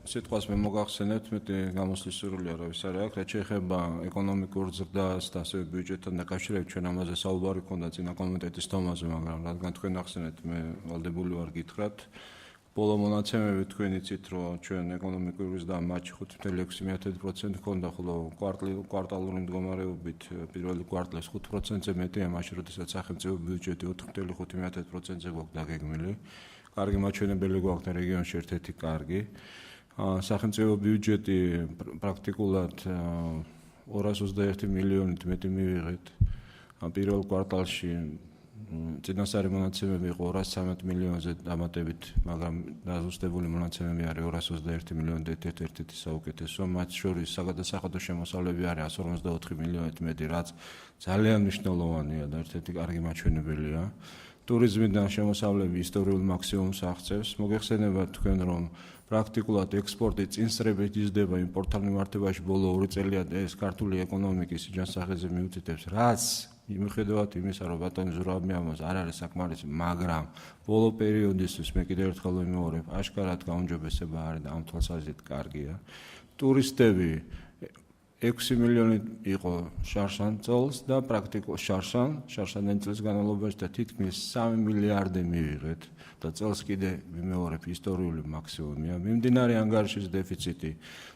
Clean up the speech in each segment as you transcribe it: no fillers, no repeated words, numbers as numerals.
სიტყვას მე მოგახსენებთ, მეტი გამოსვლის სურვილი არავის არ აქვს, რაც შეეხება ეკონომიკურ ზრდას და ასევე ბიუჯეტთან დაკავშირებით, ჩვენ ამაზე საუბარი ჰქონდა წინა კომიტეტის თომაზე, მაგრამ რადგან თქვენ ახსენეთ, მე ვალდებული ვარ გითხრათ. ბოლო მონაცემები თქვენ იცით, რომ ჩვენ ეკონომიკური ზრდა მარტში 5.6% ჰქონდა, ხოლო კვარტალური მდგომარეობით პირველი კვარტლის 5%-ზე მეტია, მაშინ როდესაც სახელმწიფო ბიუჯეტი 4.5%-ზე გვაქვს დაგეგმილი. კარგი მაჩვენებელი გვაქვს და რეგიონში ერთ-ერთი კარგი. სახელმწიფო ბიუჯეტი პრაქტიკულად 221 მილიონით მეტი მივიღეთ. პირველ კვარტალში წინასწარი მონაცემები იყო 213 მილიონზე დამატებით, მაგრამ დაზუსტებული მონაცემები არის 221 მილიონი და ერთ-ერთი საუკეთესო. მათ შორის საგადასახადო შემოსავლები არის 154 მილიონით მეტი, რაც ძალიან მნიშვნელოვანია და ერთ-ერთი კარგი მაჩვენებელია. ტურიზმიდან შემოსავლები ისტორიულ მაქსიმუმს აღწევს. მოგეხსენებათ თქვენ, რომ პრაქტიკულად ექსპორტი წინსწრებით იზრდება იმპორტთან მიმართებაში ბოლო 2 წელია ეს ქართული ეკონომიკის ჯანსაღეზე მიუთითებს, რაც მიუხედავად იმისა, რომ ბატონი ზურაბიანს არ არის საკმარისი, მაგრამ ბოლო პერიოდისთვის მე კიდევ ერთხელ ვიმეორებ, აშკარად გაუმჯობესება არის და ამ თვალსაზრისით კარგია. ტურისტები 6 მილიონი იყო შარშან წელს და პრაქტიკულად შარშან წლის განმავლობაში და თითქმის 3 მილიარდი მივიღეთ და წელს კიდე ვიმეორებ ისტორიული მაქსიმუმია. მიმდინარე ანგარიშის დეფიციტი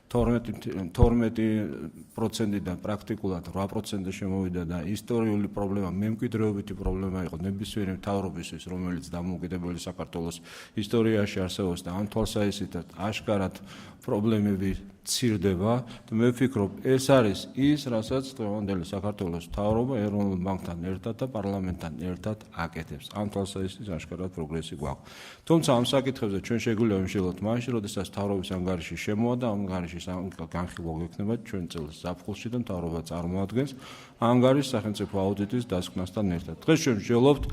12%-დან პრაქტიკულად 8%-ზე შემოვიდა და ისტორიული პრობლემა, მემკვიდრეობითი პრობლემა იყო ნებისმიერი მთავრობისთვის, რომელიც დამოუკიდებელი საქართველოს ისტორიაში არსებობს და ამ თვალსაზრისით აშკარად პრობლემები ცირდება და მე ვფიქრობ, ეს არის ის, რასაც დღევანდელი საქართველოს მთავრობა ეროვნულ ბანკთან ერთად და პარლამენტთან ერთად აკეთებს. ამ თვალსაზრისით აშკარად პროგრესი გვაქვს. თუმცა ამ საკითხებზე ჩვენ შეგვიძლია ვიმშილოთ მაშინ, როდესაც მთავრობის ანგარიში შემოვა და ანგარიშის განხილვა გვექნება ჩვენ წელს ზაფხულში და მთავრობა წარმოადგენს ანგარიშს სახელმწიფო აუდიტის დასკვნასთან ერთად. დღეს ჩვენ ვშელობთ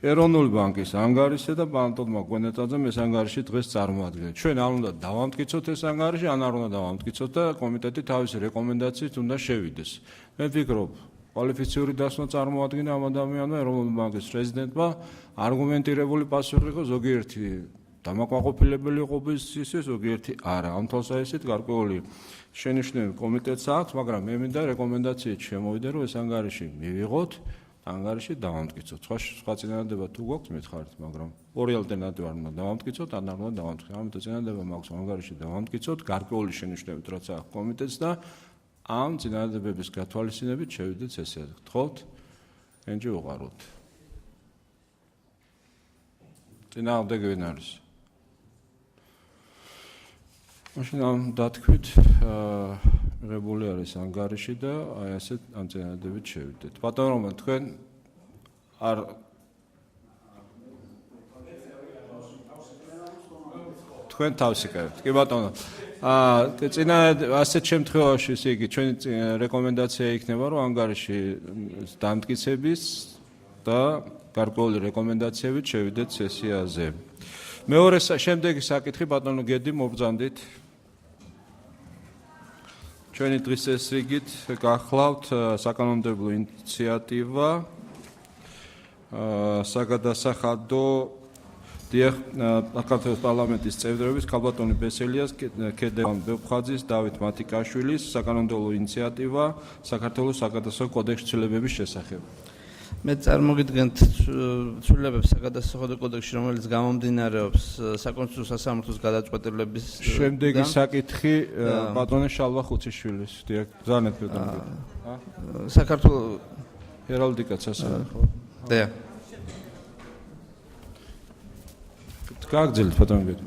ეროვნული ბანკის ანგარიშზე და ბანტონმა გვენეტაძემ ეს ანგარიში დღეს წარმოადგენს. ჩვენ არ უნდა დავამტკიცოთ ეს ანგარიში, არ უნდა დავამტკიცოთ და კომიტეტი თავისი რეკომენდაციით უნდა შევიდეს. მე ვფიქრობ, კვალიფიციური დასკვნა წარმოადგინა ამ ადამიანმა ეროვნული ბანკის პრეზიდენტმა, არგუმენტირებული პასუხი იყო, ზოგიერთი დამაკმაყოფილებელი იყო ოპოზიციის, ზოგიერთი არა. ამ თვალსაზრისით გარკვეული შენიშვნები კომიტეტს აქვს, მაგრამ მე მინდა რეკომენდაციით შემოვიდე, რომ ეს ანგარიში მივიღოთ, ანგარიში დავამტკიცოთ. სხვა წინადადება თუ გვაქვს, მითხარით, მაგრამ ორი ალტერნატივა არ უნდა დავამტკიცოთ, ან არ უნდა დავამტკიცოთ. ამიტომ წინადადება მაქვს ანგარიში დავამტკიცოთ, გარკვეული შენიშვნებით რაც აქვს კომიტეტს და ამ წინადადებების გათვალისწინებით შევიდეთ სესიაზე. გთხოვთ? ენჯი უყაროთ. წინააღმდეგი ვინ არის? მაშინ ამ დათქვით მიღებული არის ანგარიში და აი ასეთ ამ წინადადებით შევიდეთ. ბატონო რომან, თქვენ არ თქვენ თავისი კეთებთ. კი ბატონო. წინა ასეთ შემთხვევაში ისე იგი ჩვენი რეკომენდაცია იქნება, რომ ანგარიში დამტკიცების და გარკვეული რეკომენდაციებით შევიდეთ სესიაზე. მეორე შემდეგი საკითხი ბატონო გედი მობრძანდით. ჩვენი დღის ეს რიგით გახლავთ საკანონმდებლო ინიციატივა საგადასახადო საქართველოს პარლამენტის წევრების ქალბატონი ბესელიას, ქედევან ბებხაძის, დავით მათიკაშვილის საკანონმდებლო ინიციატივა საქართველოს საგადასახადო კოდექსის ცვლილებების შესახებ. მე წარმოგიდგენთ ცვლილებებს საგადასახადო კოდექსში, რომელიც გამომდინარეობს საკონსტიტუციო სასამართლოს გადაწყვეტილების. შემდეგი საკითხი ბატონი შალვა ხუციშვილის. ზანეთ ბატონო. საქართველოს ჰერალდიკა სასამართლო. და გაგძელთ ბატონო გედი.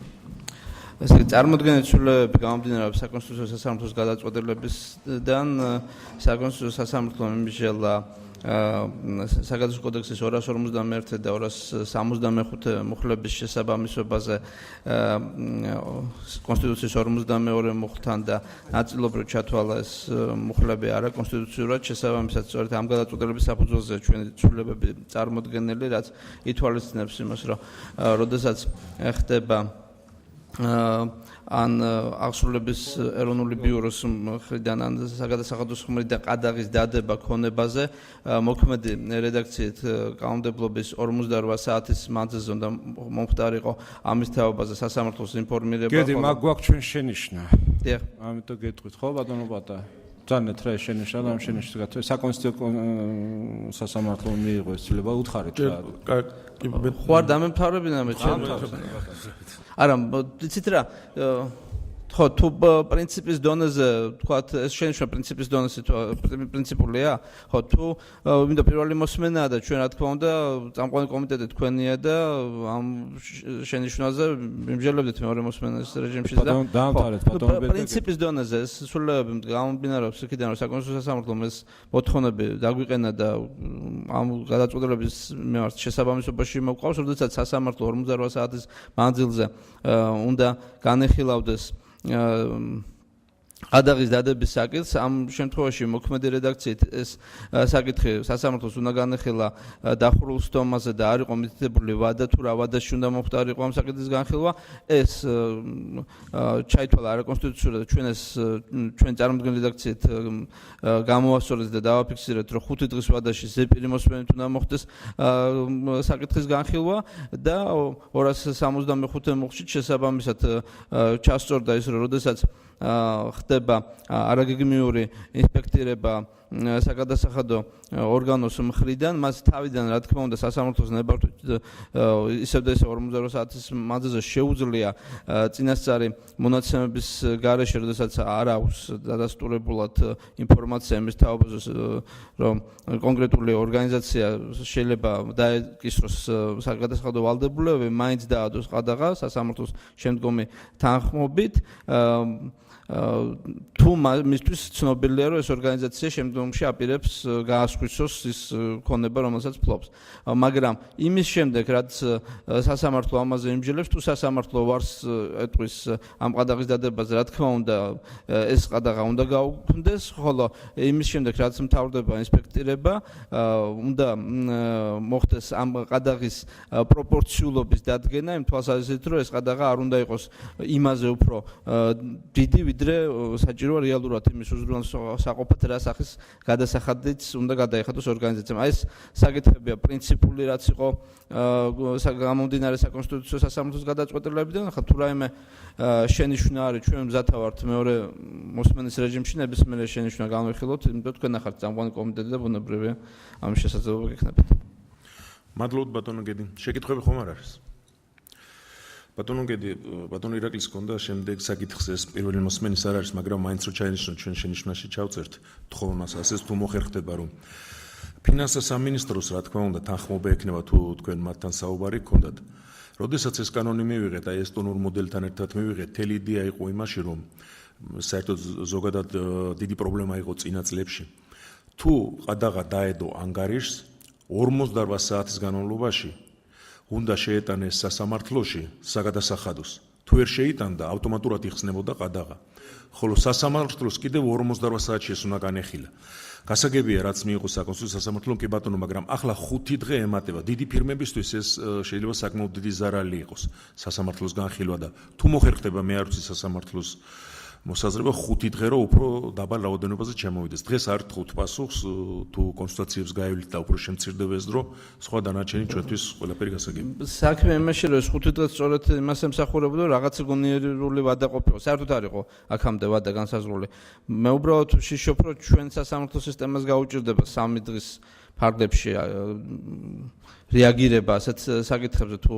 ესე წარმოდგენით ცვლილებები გამომდინარეობს საკონსტიტუციო სასამართლოს გადაწყვეტილებისგან, საკონსტიტუციო სასამართლო იმსჯელა საგადასახადო კოდექსის 251 და 265 მუხლების შესაბამისობაზე კონსტიტუციის 52 მუხლთან და ნაწილობრივ ჩათვალა ეს მუხლები არაკონსტიტუციურად, შესაბამისად სწორედ ამ გადაწყვეტილების საფუძველზე ჩვენი ცვლილებები წარმოდგენილი, რაც ითვალისწინებს იმას, რომ როდესაც ხდება ან აღსრულების ეროვნული ბიუროს მხრიდან ან საგადასახადოს მხრიდან ყადაღის დადება ქონებაზე მოქმედი რედაქციით კანონმდებლობის 48 საათის მანძილზე უნდა მომხდარიყო ამის თაობაზე სასამართლოს ინფორმირება. გედი, მაგ გვაქვს ჩვენ შენიშვნა. დიახ. ამიტომ გეტყვით, ხო, ბატონო ბატა? ძალიან რა შენიშნა და ამ შენიშვნას საკონსტიტუციო სასამართლო მიიღო ეს ცვლილება უთხარით რა. ხო არ დამემთავრებინა მე ჩემ. არა, იცით რა, ხო თუ პრინციპის დონეზე თქვათ ეს შენიშვნა პრინციპის დონეზე პრინციპულია, ხო თუ მინდა პირველი მოსმენაა და ჩვენ რა თქმა უნდა წამყვანი კომიტეტი თქვენია და ამ შენიშვნაზე მიმჯერლებდით მეორე მოსმენის რეჟიმში და პრინციპის დონეზე ეს სრულიად გამომდინარეობს იქიდან რომ საკონსტიტუციო სასამართლომ ეს მოთხოვნები დაგვიყენა და ამ გადაწყვეტილების მიმართ შესაბამისობაში მოყავს, როდესაც სასამართლო 48 საათის მანძილზე უნდა განეხილავდეს ყადაღის დადების საკითხს. ამ შემთხვევაში მოქმედი რედაქციით ეს საკითხი სასამართლოს უნდა განეხილა დახურულ სხდომაზე და არ იყო მითითებული ვადა თუ რა ვადაში უნდა მომხდარიყო ამ საკითხის განხილვა. ეს ჩაითვალა არაკონსტიტუციურად და ჩვენ წარმოქმნილი რედაქციით გამოვასწორეთ და დავაფიქსირეთ რომ 5 დღის ვადაში ზეპირი მოსმენით უნდა მოხდეს საკითხის განხილვა და 265 მუხლით შესაბამისად ჩასწორდა ის რომ როდესაც ხდება არაგეგმიური ინსპექტირება საგადასახადო ორგანოს მხრიდან, მას თავიდან რა თქმა უნდა სასამართლოს ნებართვით ისევ და ისევ 48 საათის მანძილზე შეუძლია წინასწარი მონაცემების გარეშე, როდესაც არ აქვს დადასტურებულად ინფორმაცია იმის თაობაზე, რომ კონკრეტული ორგანიზაცია შეიძლება დაეკისროს საგადასახადო ვალდებულებები, მაინც დაადოს ყადაღა სასამართლოს შემდგომი თანხმობით. თუ მისთვის ცნობილია რომ ეს ორგანიზაცია შემდგომში აპირებს გაასხვისოს ის ქონება რომელსაც ფლობს. მაგრამ იმის შემდეგ რაც სასამართლო ამაზე იმჯელებს, თუ სასამართლო ვარს ეტყვის ამ ყადაღის დადებაზე, რა თქმა უნდა ეს ყადაღა უნდა გაუქმდეს, ხოლო იმის შემდეგ რაც მთავრდება ინსპექტირება, უნდა მოხდეს ამ ყადაღის პროპორციულობის დადგენა, იმ თვალსაზრისით რომ ეს ყადაღა არ უნდა იყოს იმაზე უფრო დიდი ვიდრე საჭიროა რეალურად იმის უზრუნველსაყოფად რა სახის გადასახადიც უნდა გადაიხადოს ორგანიზაციამ. ეს საკითხებია პრინციპული რაც იყო გამომდინარე საკონსტიტუციო სასამართლოს გადაწყვეტილებიდან, ხა თუ რაიმე შენიშვნა არის ჩვენ მზათა ვართ მეორე მოსმენის რეჟიმში ნებისმიერ შენიშვნა განვიხილოთ, იმიტომ თქვენ ახართ წამყვანი კომიტეტი და ბუნებრივია ამის შესაძლებლობა გექნებით. მადლობთ ბატონო გედი. შეკითხვები ხომ არ არის? ბატონო გედი, ბატონო ირაკლის ჰქონდა შემდეგ საკითხს ეს პირველი მოსმენის არ არის, მაგრამ მაინც რო ჩაინიშნოთ ჩვენ შენიშვნაში ჩავწერთ თხოვნას, ასეც თუ მოხერხდება რომ ფინანსთა სამინისტროს რა თქმა უნდა თანხმობა ექნება თუ თქვენ მათთან საუბარი გქონდათ. როდესაც ეს კანონი მივიღეთ, აი ესტონურ მოდელთან ერთად მივიღეთ, მთელი იდეა იყო იმაში, რომ საერთოდ ზოგადად დიდი პრობლემა იყო წინა წლებში. თუ ყადაღა დაედო ანგარიშს 48 საათის განმავლობაში უნდა შეეტანეს სასამართლოში საგადასახადოს. თუ ვერ შეიტანდა, ავტომატურად იხსნებოდა ყადაღა. ხოლო სასამართლოს კიდევ 48 საათში ეს უნდა განეხილა. გასაგებია, რაც მიიღო საკონსტიტუციო სასამართლომ, კი ბატონო, მაგრამ ახლა 5 დღე ემატება. დიდი ფირმებისთვის ეს შეიძლება საკმაოდ დიდი ზარალი იყოს სასამართლოს განხილვა და თუ მოხერხდება, მე არ ვიცი სასამართლოს მოსაზრება 5 დღე რომ უფრო დაბალ რაოდენობაზე ჩამოვიდეს. დღეს არ თხოვთ პასუხს, თუ კონსტიტუციებს გაივლით და უფრო შემცირდება ეს დრო, სხვა დანარჩენი ჩვენთვის ყველაფერი გასაგებია. საქმე იმაში რომ ეს 5 დღე სწორედ იმას ემსახურებოდა, რომ რაღაც გონიერული ვადა ყოფილა. საერთოდ არ იყო აქამდე ვადა განსაზღვრული. მე უბრალოდ ვშიშობ, რომ ჩვენ სასამართლო სისტემას გაუჭირდება 3 დღის ფარგლებში რეაგირება ასეთ საკითხებზე თუ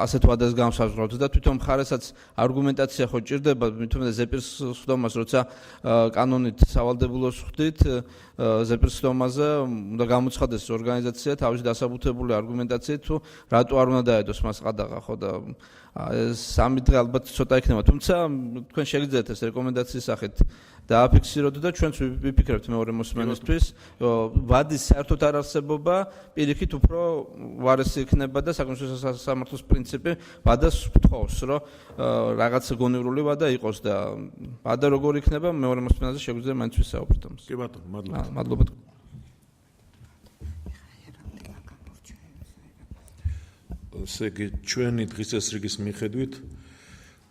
ასეთ ვადას განსაზღვრავთ და თვითონ მხარესაც არგუმენტაცია ხო ჭირდება, მithumedes ზეპირს სხდომას, როცა კანონით სავალდებულოს ხვდით, ზეპირს სხდომაზე უნდა გამოცხადდეს ორგანიზაცია თავისი დასაბუთებული არგუმენტაციით, თუ რატო არ უნდა დაედოს მას ყადაღა, ხო და 3 დღე ალბათ ცოტა იქნება, თუმცა თქვენ შეგიძლიათ ეს რეკომენდაციის სახით დააფიქსიროთ და ჩვენც ვიფიქრებთ მეორე მოსმენისთვის, ვადის საერთოდ არ არსებობა პირიქით უფრო ვარესი იქნება და საკონსტიტუციო სასამართლოს პრინციპი ვადას თხოვს, რომ რაღაც გონივრული ვადა იყოს და ვადა როგორ იქნება მეორე მოსმენაზე შეგვიძლია მაინც ვისაუბროთ ამას. კი ბატონო, მადლობა. მადლობა. ესე იგი ჩვენი დღის წესრიგის მიხედვით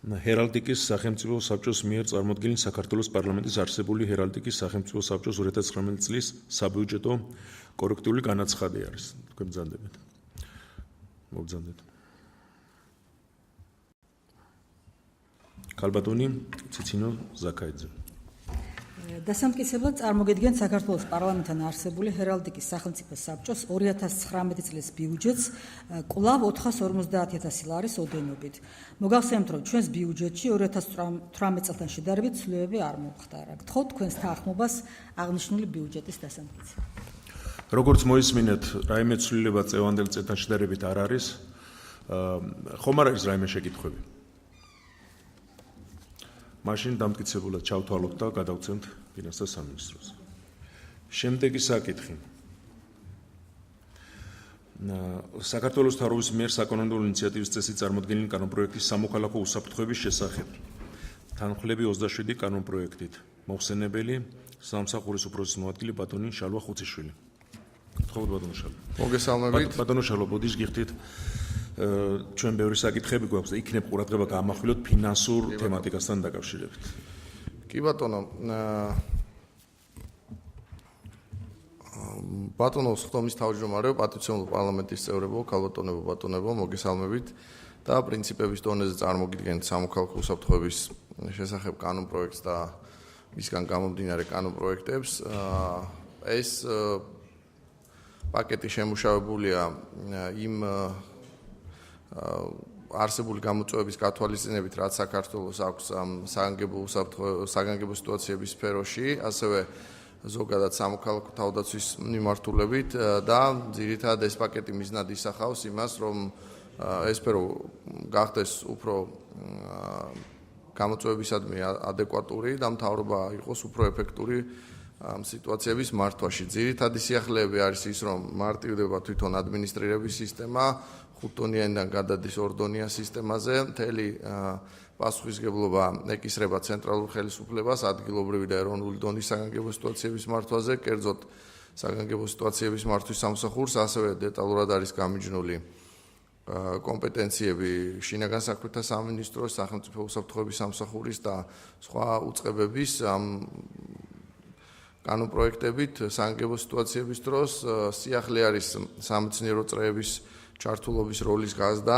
ჰერალდიკის სახელმწიფო საბჭოს მიერ წარმოდგენილი საქართველოს პარლამენტის არსებული ჰერალდიკის სახელმწიფო საბჭოს 2019 წლის საბიუჯეტო კორექტიული განაცხადი არის. თქვენ ბრძანდებთ. მოგბრძანდეთ. ქალბატონი ციცინო ზაქაიძე. დასამტკიცებლად წარმოგიდგენთ საქართველოს პარლამენტთან არსებული ჰერალდიკის სახელმწიფო საბჭოს 2019 წლის ბიუჯეტს კვლავ 450.000 ლარის ოდენობით. მოგახსენებთ, რომ ჩვენს ბიუჯეტში 2018 წელთან შედარებით ცვლილებები არ მომხდარა. გთხოვთ თქვენს თანხმობას აღნიშნული ბიუჯეტის დასამტკიცებლად. როგორც მოისმინეთ, რაიმე ცვლილება წევანდელ წელთან შედარებით არ არის. ხომ არ არის რაიმე შეკითხვები? მაშინ დამტკიცებულად ჩავთვალოთ და გადავცემთ ფინანსთა სამინისტროს. შემდეგი საკითხი. საქართველოს მთავრობის მიერ საკანონმდებლო ინიციატივის წესით წარმოდგენილი კანონპროექტის სამოქალაქო უსაფრთხოების შესახებ. თანხლები 27 კანონპროექტით. მოხსენებელი სამსახურის უფროსის მოადგილე ბატონი შალვა ხუციშვილი. გთხოვთ ბატონო შალვა. მოგესალმებით. ბატონო შალვა, ბოდიშ გიხდით ჩვენ ბევრი საკითხები გვაქვს და იქნებ ყურადღება გაამახვილოთ ფინანსურ თემატიკასთან დაკავშირებით. კი ბატონო, ბატონო სხდომის თავმჯდომარე, პატივცემულო პარლამენტის წევრებო, ქალბატონებო, ბატონებო, მოგესალმებით და პრინციპების დონეზე წარმოგიდგენთ სამოქალაქო უსაფრთხოების შესახებ კანონპროექტს და მისგან გამომდინარე კანონპროექტებს. ეს პაკეტი შემუშავებულია იმ არსებული გამოწვევების გათვალისწინებით, რაც საქართველოს აქვს საგანგებო სიტუაციების სფეროში, ასევე ზოგადად სამოქალაქო თავდაცვის მიმართულებით და ძირითადად ეს პაკეტი მიზნად ისახავს იმას, რომ ეს სფერო გახდეს უფრო გამოწვევებისადმი ადეკვატური და მთავრობა იყოს უფრო ეფექტური სიტუაციების მართვაში. ძირითადი სიახლეები არის ის, რომ მარტივდება თვითონ ადმინისტრირების სისტემა, 5 ტონიანიდან გადადის 2 ტონიან სისტემაზე, მთელი პასუხისგებლობა ეკისრება ცენტრალურ ხელისუფლებას, ადგილობრივი და ეროვნული დონის საგანგებო სიტუაციების მართვაზე, კერძოდ საგანგებო სიტუაციების მართვის სამსახურს, ასევე დეტალურად არის გამიჯნული კომპეტენციები შინაგან საქმეთა სამინისტროს, სახელმწიფო უსაფრთხოების სამსახურის და სხვა უწყებების კანონპროექტებით საგანგებო სიტუაციების დროს. სიახლე არის სამეცნიერო წრეების ჩართულობის როლის გაზრდა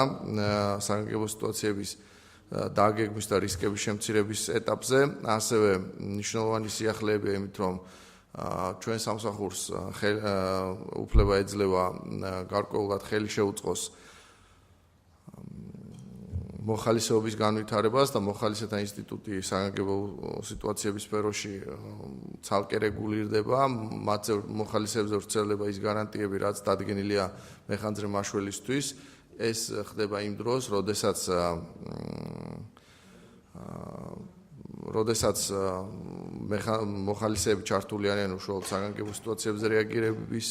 საგანგებო სიტუაციების დაგეგმვის და რისკების შემცირების ეტაპზე, ასევე მნიშვნელოვანი სიახლეებია იმით, რომ ჩვენ სამსახურს უფლება ეძლევა გარკვეულად ხელი შეუწყოს მოხალისეობის განვითარებას და მოხალისეთა ინსტიტუტი საგანგებო სიტუაციების სფეროში ცალკე რეგულირდება, მათზე მოხალისეებზე ვრცელდება ის გარანტიები, რაც დადგენილია მეხანძრე მაშველისთვის. ეს ხდება იმ დროს, როდესაც მოხალისეები ჩართული არიან უშუალოდ საგანგებო სიტუაციებზე რეაგირების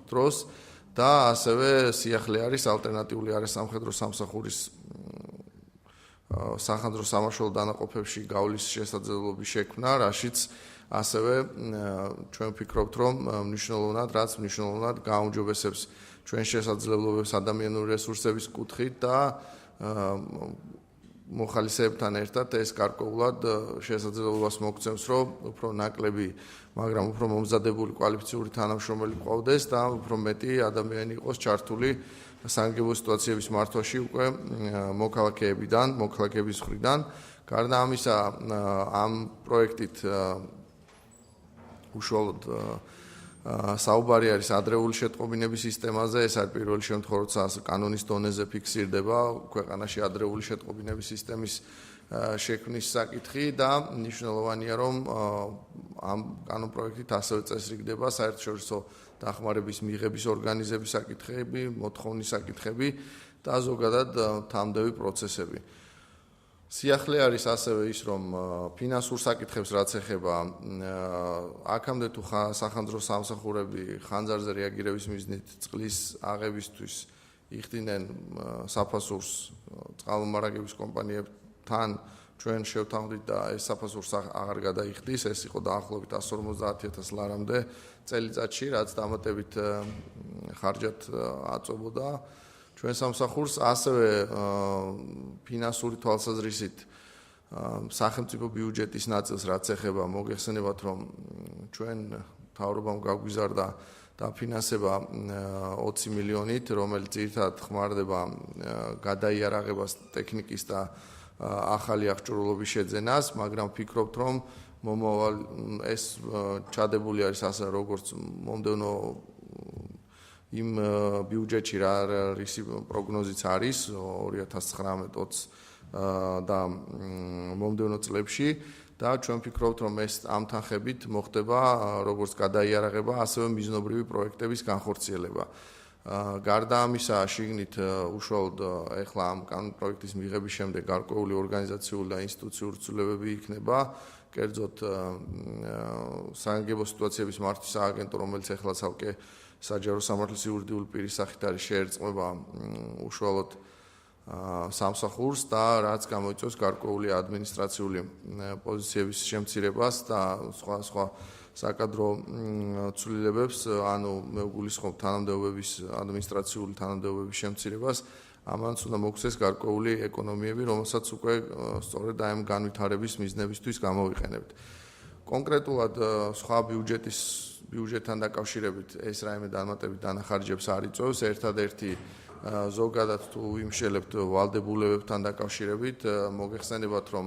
დროს და ასევე სიახლე არის ალტერნატიული არასამხედრო სამსახურის სახანძრო სამაშველო დანაყოფებში გავლის შესაძლებლობის შექმნა, რაშიც ასევე ჩვენ ვფიქრობთ, რომ მნიშვნელოვნად გააუმჯობესებს ჩვენ შესაძლებლობებს ადამიანური რესურსების კუთხით და მოხალისეებთან ერთად ეს გარკვეულად შესაძლებლობას მოგცემს, რომ უფრო ნაკლები, მაგრამ უფრო მომზადებული კვალიფიციური თანამშრომელი ყავდეს და უფრო მეტი ადამიანი იყოს ჩართული საგანგებო სიტუაციების მართვაში უკვე მოქალაქეების მხრიდან. გარდა ამისა, ამ პროექტით უშუალოდ საუბარი არის ადრეული შეტყობინების სისტემაზე. ეს არის პირველი შემთხვევა, როცა კანონის დონეზე ფიქსირდება ქვეყანაში ადრეული შეტყობინების სისტემის შექმნის საკითხი და მნიშვნელოვანია, რომ ამ კანონპროექტით ასევე წესრიგდება საერთაშორისო დახმარების მიღების ორგანიზების საკითხები, მოთხოვნის საკითხები და ზოგადად თამდევი პროცესები. სიახლე არის ასევე ის, რომ ფინანსურ საკითხებს რაც ეხება, აქამდე თუ სახანძრო სამსახურები ხანძარზე რეაგირების მიზნით წყლის აღებისთვის იხდიდნენ საფასურს წყალმომარაგების კომპანიებთან, ჩვენ შევთანხმდით და ეს საფასურს აღარ გადაიხდის, ეს იყო დაახლოებით 150.000 ლარამდე წელიწადში, რაც დამატებით ხარჯად აწვებოდა ჩვენ სამსახურს ასევე ფინანსური თვალსაზრისით სახელმწიფო ბიუჯეტის ნაწილს რაც ეხება მოგეხსენებათ რომ ჩვენ მთავრობამ გაგვიზარდა დაფინანსება 20 მილიონით რომელიც ერთად ხმარდება გადაიარაღებას ტექნიკის და ახალი აღჭურვილობის შეძენას მაგრამ ვფიქრობთ რომ მომავალ ეს ჩადებული არის ასე როგორც მომდევნო იმ ბიუჯეტში რა რისი პროგნოზიც არის 2019-20 და მომდევნო წლებში და ჩვენ ვფიქრობთ რომ ეს ამ თანხებით მოხდება როგორც გადაიარაღება ასევე მიზნობრივი პროექტების განხორციელება. გარდა ამისა შიგნით უშუალოდ ეხლა ამ კანონპროექტის მიღების შემდეგ გარკვეული ორგანიზაციული და ინსტიტუციური ცვლილებები იქნება კერძოდ საანგებო სიტუაციების მართვის სააგენტო რომელიც ეხლა ცალკე საჯარო სამართლის იურიდიული პირის სახით არის შეერწყმება უშუალოდ სამსახურს და რაც გამოიწვევს გარკვეული ადმინისტრაციული პოზიციების შემცირებას და სხვა საკადრო ცვლილებებს, ანუ მე ვგულისხმობ თანამდებობების ადმინისტრაციული თანამდებობების შემცირებას, ამანაც უნდა მოგვცეს გარკვეული ეკონომიები, რომელსაც უკვე სწორედ ამ განვითარების მიზნებისთვის გამოვიყენებთ. კონკრეტულად სხვა ბიუჯეტთან დაკავშირებით ეს რაიმე დამატებით დანახარჯებს არ იწვევს, ერთადერთი ზოგადად თუ ვიმშელებთ ვალდებულებებთან დაკავშირებით, მოგეხსენებათ რომ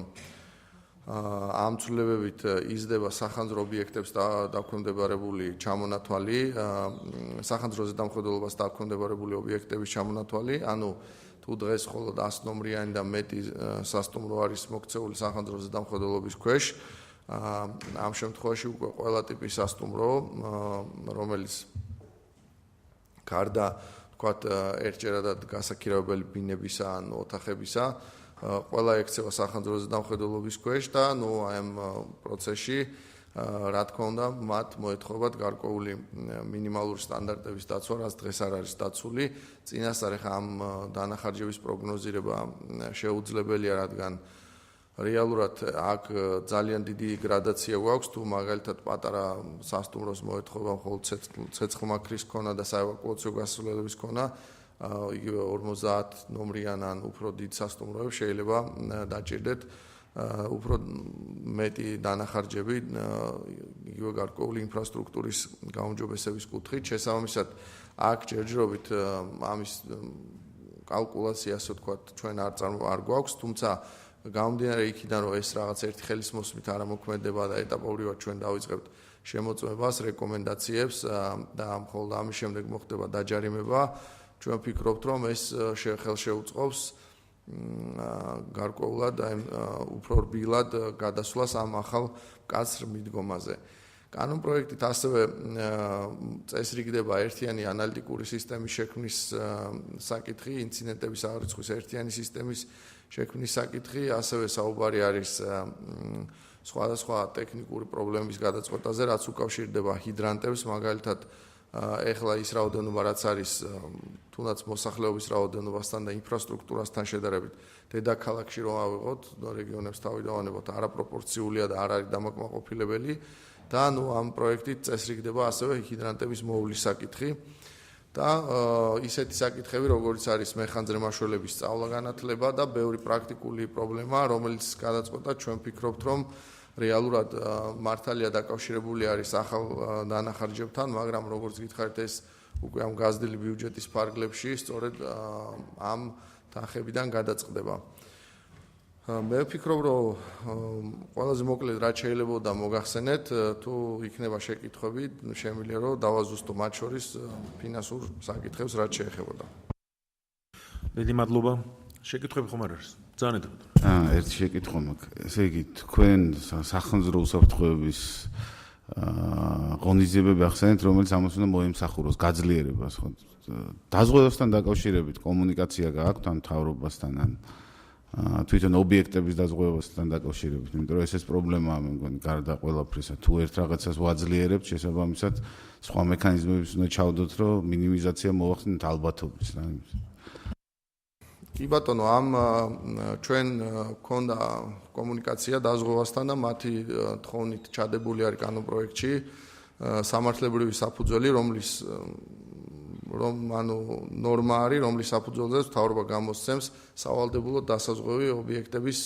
ამ ცვლილებებით იზრდება სახანძრო ობიექტებს დაქვემდებარებული ჩამონათვალი, სახანძროზე დამხედველობას დაქვემდებარებული ობიექტების ჩამონათვალი, ანუ თუ დღეს მხოლოდ 100 ნომრიანი და მეტი სასტუმრო არის მოქცეული სახანძროზე დამხედველობის ქვეშ, ამ შემთხვევაში უკვე ყველა ტიპის სასტუმრო, რომელიც გარდა ვთქვათ ერთჯერადად გასაქირავებელი ბინებისა ან ოთახებისა ყველა ექცევა სახანძროზე დამხედველობის ქვეშ და აი ამ პროცესში რა თქმა უნდა მათ მოეთხოვათ გარკვეული მინიმალური სტანდარტების დაცვა, რაც დღეს არ არის დაცული. წინასწარ ახლა ამ დანახარჯების პროგნოზირება შეუძლებელია, რადგან რეალურად აქ ძალიან დიდი გრადაცია გვაქვს, თუ მაგალითად პატარა სასტუმროს მოეთხოვა მხოლოდ ცეცხლმაქრის ქონა და საევაკუაციო გასასვლელების ქონა, იგივე 50 ნომრიან ან უფრო დიდ სასტუმროებს შეიძლება დაჭირდეთ უფრო მეტი დანახარჯები იგივე გარკვეული ინფრასტრუქტურის გაუმჯობესების კუთხით. შესაბამისად, აქ ჯერჯერობით ამის კალკულაცია, ასე ვთქვათ, ჩვენ არ გვაქვს, თუმცა გამომდინარე იქიდან, რომ ეს რაღაც ერთი ხელის მოსმით არ მოქმედება და ეტაპობრივად ჩვენ დავიწყებთ შემოწმებას, რეკომენდაციებს და მხოლოდ ამის შემდეგ მოხდება დაჯარიმება, ჩვენ ვფიქრობთ, რომ ეს ხელშეუწყობს გარკვეულად უფრო რბილად გადასვლას ამ ახალ მკაცრ მიდგომაზე. კანონპროექტით ასევე წესრიგდება ერთიანი ანალიტიკური სისტემის შექმნის საკითხი, ინციდენტების აღრიცხვის ერთიანი სისტემის შექმნის საკითხი, ასევე საუბარი არის სხვადასხვა ტექნიკური პრობლემების გადაწყვეტაზე, რაც უკავშირდება ჰიდრანტებს, მაგალითად ეხლა ის რაოდენობა რაც არის თუნდაც მოსახლეობის რაოდენობასთან და ინფრასტრუქტურასთან შედარებით დედაქალაქში რომ ავიღოთ რეგიონებს თავიდანვანებოთ არაპროპორციულია და არ არის დამაკმაყოფილებელი და ამ პროექტით წესრიგდება ასევე ჰიდრანტების მოვლის საკითხი და ისეთი საკითხები როგორიც არის მეხანძრემაშველების სწავლა-განათლება და ბევრი პრაქტიკული პრობლემა რომელიც გადაწყვეტა ჩვენ ვფიქრობთ რომ რეალურად მართალია დაკავშირებული არის ახალ დანახარჯებთან, მაგრამ როგორც გითხარით ეს უკვე ამ გაზრდილი ბიუჯეტის ფარგლებში სწორედ ამ თანხებიდან გადაწყდება. მე ვფიქრობ, რომ ყველაზე მოკლედ რაც შეიძლება მოგახსენეთ, თუ იქნება შეკითხვები, შემიძლია რომ დავაზუსტო მათ შორის ფინანსურ საკითხებს რაც შეეხებოდა. დიდი მადლობა. შეკითხვები ხომ არ არის? ძალიან დაბადო. ერთი შეკითხვა მაქვს. ესე იგი, თქვენ სახანძრო უსაფრთხოების ღონისძიებები ახსენეთ, რომელიც ამას უნდა მოემსახუროს გაძლიერებას, ხო? დაზღვევასთან დაკავშირებით კომუნიკაცია გააქვთ ამ მთავრობასთან ან თვითონ ობიექტების დაზღვევასთან დაკავშირებით, იმიტომ რომ ეს პრობლემაა, მე მგონი, გარდა ყველაფრისა, თუ ერთ რაღაცას ვაძლიერებთ, შესაბამისად, სხვა მექანიზმების უნდა ჩავდოთ, რომ მინიმიზაცია მოახდინოთ ალბათობის რა. კი ბატონო, ამ ჩვენ გქონდა კომუნიკაცია დაზღვევასთან და მათი თხოვნით ჩადებული არის კანონპროექტში სამართლებრივი საფუძველი, რომლის რომ ანუ ნორმა არის, რომლის საფუძველზეც მთავრობა გამოსცემს სავალდებულო დასაზღვევი ობიექტების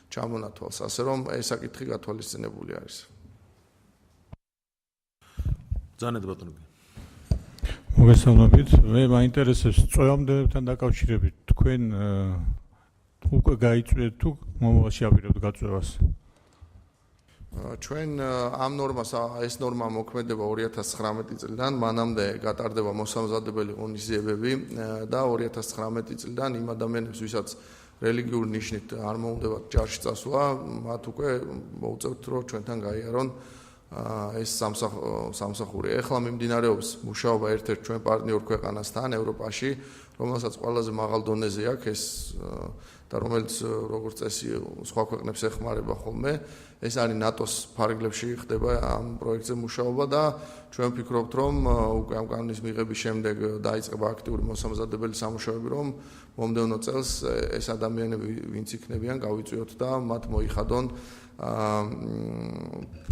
ჩამონათვალს, ასე რომ ეს საკითხი გათვალისწინებული არის. ზანეთ ბატონო. მოგესალმებით. მე მაინტერესებს წვევამდეებთან დაკავშირებით თქვენ უკვე გაიწვიეთ თუ მომავალში აპირებთ გაწვევას? ჩვენ ამ ნორმას ეს ნორმა მოქმედება 2019 წლიდან, მანამდე გატარდება მოსამზადებელი ღონისძიებები და 2019 წლიდან იმ ადამიანებს, ვისაც რელიგიური ნიშნით არ მოუნდებათ ჯარში წასვლა, მათ უკვე მოუწევთ, რომ ჩვენთან გაიარონ ეს სამსახური. ეხლა მიმდინარეობს მუშაობა ერთ-ერთ ჩვენ პარტნიორ ქვეყანასთან ევროპაში, რომელსაც ყველაზე მაღალ დონეზე აქვს ეს და რომელიც როგორც წესი სხვა ქვეყნებს ეხმარება ხოლმე. ეს არის ნატოს ფარგლებში ხდება ამ პროექტზე მუშაობა და ჩვენ ვფიქრობთ, რომ უკვე ამ კანონის მიღების შემდეგ დაიწყება აქტიური მოსამზადებელი სამუშაოები, რომ მომდევნო წელს ეს ადამიანები ვინც იქნებიან გავიწვიოთ და მათ მოიხადონ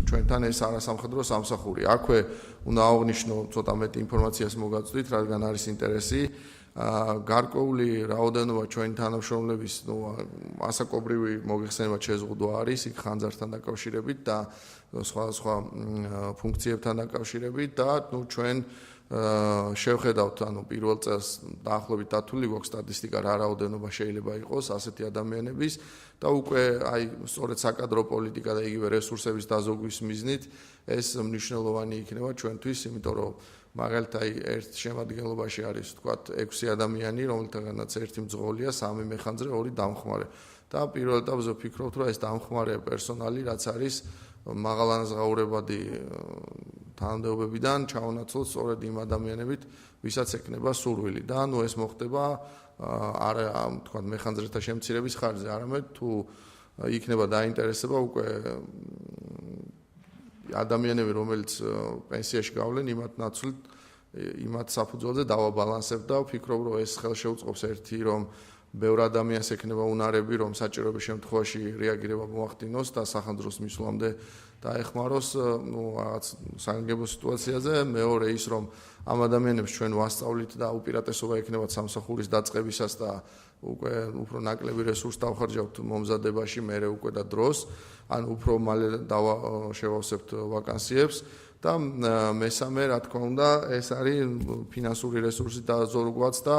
ჩვენთან ეს არასამხედრო სამსახური. აქვე უნდა აღვნიშნო ცოტა მეტი ინფორმაციას მოგაწვდით, რადგან არის ინტერესი. გარკვეული რაოდენობა ჩვენი თანამშრომლების, ასაკობრივი მოგეხსენება შეზღუდვა არის იქ ხანძართან დაკავშირებით და სხვა ფუნქციებთან დაკავშირებით და ჩვენ შევხედავთ, პირველ წელს დაახლოებით დათვლილი გვაქვს სტატისტიკა რა რაოდენობა შეიძლება იყოს ასეთი ადამიანების და უკვე სწორედ საკადრო პოლიტიკა და იგივე რესურსების დაზოგვის მიზნით ეს მნიშვნელოვანი იქნება ჩვენთვის, იმიტომ რომ მაგალითად ერთ შემადგენლობაში არის ვთქვათ 6 ადამიანი, რომელთაგანაც ერთი მძღოლია, 3 მეხანძრე, 2 დამხმარე. და პირველ ეტაპზე ვფიქრობთ, რომ ეს დამხმარე პერსონალი, რაც არის მაღალანაზღაურებადი თანამდებობებიდან ჩაუნაცვლოთ სწორედ იმ ადამიანებით, ვისაც ექნება სურვილი. და ეს მოხდება არა ვთქვათ მეხანძრეთა შემცირების ხარჯზე, არამედ თუ იქნება დაინტერესება უკვე ადამიანები, რომელიც პენსიაში გავლენ, იმათ ნაცვლად, იმათ საფუძველზე დავაბალანსებ და ვფიქრობ, რომ ეს ხელშეუწყობს ერთი, რომ ბევრ ადამიანს ექნება უნარები, რომ საჭიროების შემთხვევაში რეაგირება მოახდინოს და სახანძროს მისვლამდე დაეხმაროს, რაღაც საგანგებო სიტუაციაზე. მეორე ის, რომ ამ ადამიანებს ჩვენ ვასწავლით და უპირატესობა ექნებათ სამსახურის დაწყებისას და უკვე უფრო ნაკლები რესურს დავხარჯავთ მომზადებაში, მერე უკვე და დროს, ან უფრო მალე შევავსებთ ვაკანსიებს და მესამე, რა თქმა უნდა, ეს არის ფინანსური რესურსის დაზრგვაც და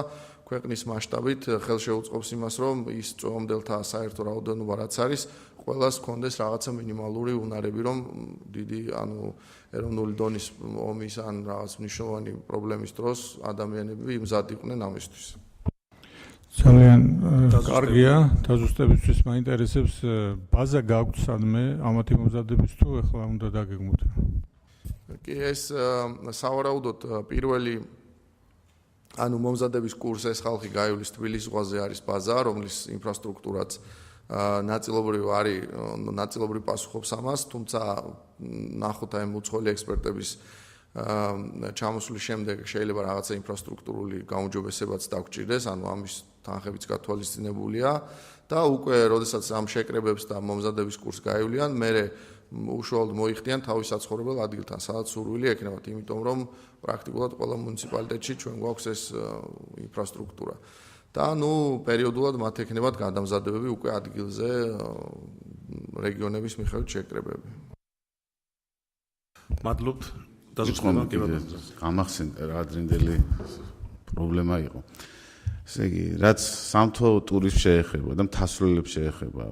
ქვეყნის მასშტაბით ხელშეუწყობს იმას, რომ ის წვევამდელთა საერთო რაოდენობა რაც არის, ყველას ჰქონდეს რაღაცა მინიმალური უნარები, რომ დიდი, ეროვნული დონის ომის ან რაღაც მნიშვნელოვანი პრობლემის დროს ადამიანები მზად იყვნენ ამისთვის. ძალიან კარგია, დაზუსტებისთვის მაინტერესებს ბაზა გაქვთ სადმე ამათი მომზადების თუ ეხლა უნდა დაგეგმოთ? კი, ეს სავარაუდოდ პირველი მომზადების კურსი ეს ხალხი გაივლის თბილისის ზღვაზე არის ბაზა, რომლის ინფრასტრუქტურაც ნაწილობრივ პასუხობს ამას, თუმცა ნახოთ აი უცხოელი ექსპერტების ჩამოსვლის შემდეგ შეიძლება რაღაცა ინფრასტრუქტურული გაუმჯობესებაც დაგჭირდეს, ამის თანხებიც გათვალისწინებულია და უკვე როდესაც ამ შეკრებებს და მომზადების კურსს გაივლიან, მერე უშუალოდ მოიხდიან თავის საცხოვრებელ ადგილთან, სადაც სურვილი ექნებათ, იმიტომ რომ პრაქტიკულად ყველა მუნიციპალიტეტში ჩვენ გვაქვს ეს ინფრასტრუქტურა. და პერიოდულად მათ ექნებათ გადამზადებები უკვე ადგილზე რეგიონების მიხედვით შეკრებები. მადლობთ. გამახსენდა რა ადრინდელი პრობლემა იყო. ესე იგი, რაც სამთო ტურიზმს შეეხება და მთასვლელებს შეეხება,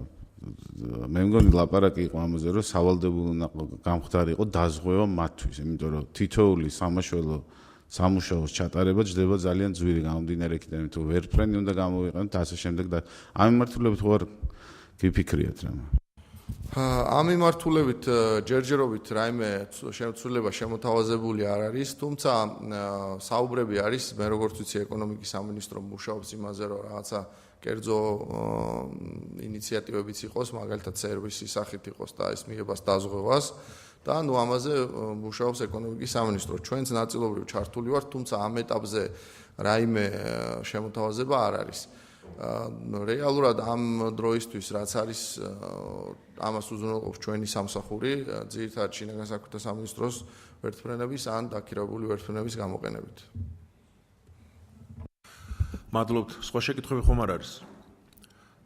მე მგონი ლაპარაკი იყო ამაზე, რომ სავალდებულო გამხდარი იყო დაზღვევა მათთვის, იმიტომ რომ თითოეული სამაშველო სამუშაოს ჩატარება ჯდება ძალიან ძვირი გამომდინარე იქიდან, თუ ვერტფრენი უნდა გამოვიყენოთ და ასე შემდეგ და ამ მიმართულებით ხო არ გიფიქრიათ რა? ამ მიმართულებით ჯერჯერობით რაიმე შემცვლელება შემოთავაზებული არ არის, თუმცა საუბრები არის, მე როგორც ვიცი, ეკონომიკის სამინისტრო მუშაობს იმაზე, რომ რაღაცა კერძო ინიციატივებიც იყოს, მაგალითად სერვისის სახით იყოს და ეს მიებას დაზღვევას და ამაზე მუშაობს ეკონომიკის სამინისტრო. ჩვენც ნაწილობრივ ჩართული ვართ, თუმცა ამ ეტაპზე რაიმე შემოთავაზება არ არის. რეალურად ამ დროისთვის რაც არის ამას უზრუნველყოფს ჩვენი სამსახური, ძირითადად შინაგან საქმეთა სამინისტროს ვერტმფრენების ან დაქირავებული ვერტმფრენების გამოყენებით. მადლობთ. სხვა შეკითხვები ხომ არ არის?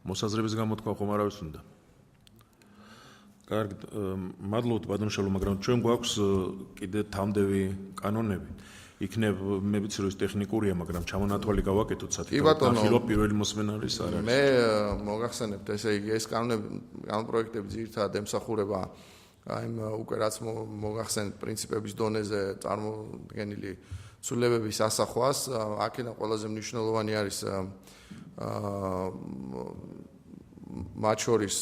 მოსაზრების გამოთქვა ხომ არავის უნდა? კარგი, მადლობთ ბატონო შალო, მაგრამ ჩვენ გვაქვს კიდე თამდევი კანონები. იქნებ მე ვიცი რომ ეს ტექნიკურია, მაგრამ ჩამონათვალი გავაკეთოთ სათითაოდ. განხილვა პირველი მოსმენა არის არ არის. მე მოგახსენებთ, ესე იგი ეს კანონპროექტები ძირითადად ემსახურება იმ უკვე რაც მოგახსენეთ პრინციპების დონეზე წარმოდგენილი ცვლილებების ასახვას. აქედან ყველაზე მნიშვნელოვანი არის მათ შორის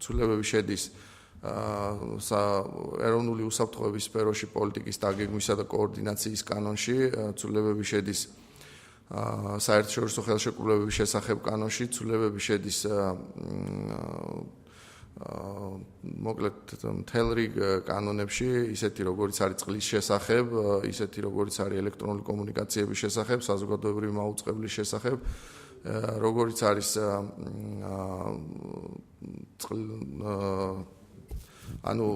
ცვლილებები შედის ეროვნული უსაფრთხოების სფეროში პოლიტიკის დაგეგმვისა და კოორდინაციის კანონში, ცვლილებები შედის საერთაშორისო ხელშეკრულებების შესახებ კანონში, ცვლილებები შედის მოკლედ მთელ რიგ კანონებში, ისეთი როგორიც არის წყლის შესახებ, ისეთი როგორიც არის ელექტრონული კომუნიკაციების შესახებ, საზოგადოებრივი მაუწყებლის შესახებ, როგორიც არის ანუ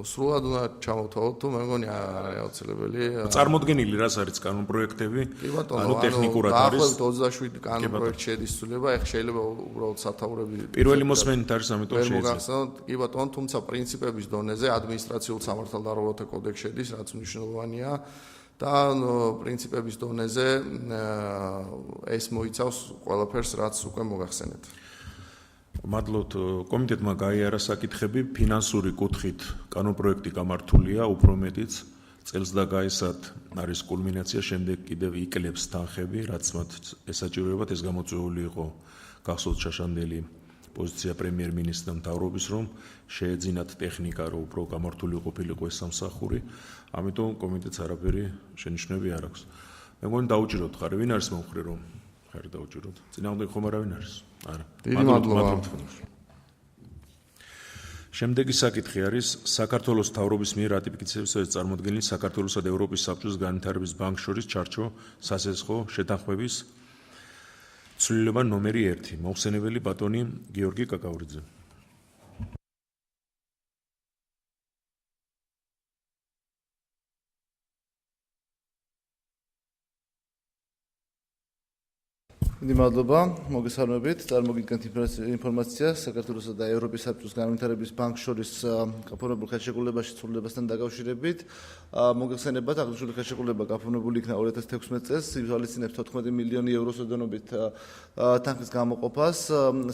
სრულად უნდა ჩამოვთვალოთ თუ მე მგონი არის აუცილებელი. წარმოდგენილი რას არის კანონპროექტები? ანუ ტექნიკურად არის. დაახლოებით 27 კანონპროექტი შედის ცვლილება, ეხლა შეიძლება უბრალოდ სათაურები პირველი მოსმენით არის, ამიტომ შეიძლება. კი ბატონო, თუმცა პრინციპების დონეზე ადმინისტრაციულ სამართალდარღვევათა კოდექსში შედის, რაც მნიშვნელოვანია და პრინციპების დონეზე ეს მოიცავს ყველაფერს, რაც უკვე მოგახსენეთ. მადლობთ. კომიტეტმა გაიარა საკითხები ფინანსური კუთხით კანონპროექტი გამართულია, უფრო მეტიც წელს და გაესად არის კულმინაცია, შემდეგ კიდევ იკლებს თანხები, რაც მათ ესაჭიროებათ. ეს გამოწვეული იყო გახსოვთ შაშანდელი პოზიცია პრემიერ-მინისტრს და მთავრობის, რომ შეეძინათ ტექნიკა, რომ უფრო გამართული ყოფილიყო ეს სამსახური. ამიტომ კომიტეტს არაფერი შენიშვნები არ აქვს. მე მგონი დაუჭიროთ ხარ, ვინ არის მომხრე რომ ხარ დაუჭიროთ. წინააღმდეგ ხომ არავინ არის? არა. მადლობთ. შემდეგი საკითხი არის საქართველოს მთავრობის მიერ რატიფიცირებისას წარმოდგენილი საქართველოსა და ევროპის საბჭოს განვითარების ბანკს შორის ჩარჩო სასესხო შეთანხმების ცვლილება ნომერი 1. მოხსენებელი ბატონი გიორგი კაკაურიძე. მადლობა, მოგესალმებით. წარმოგიდგენთ ინფორმაცია საქართველოსა და ევროპის საბჭოს განვითარების ბანკს შორის გაფორმებულ ხელშეკრულებაში ცვლილებასთან დაკავშირებით. მოგეხსენებათ, აღნიშნული ხელშეკრულება გაფორმებული იქნა 2016 წელს, ითვალისწინებს 14 მილიონი ევროს ოდენობით თანხის გამოყოფას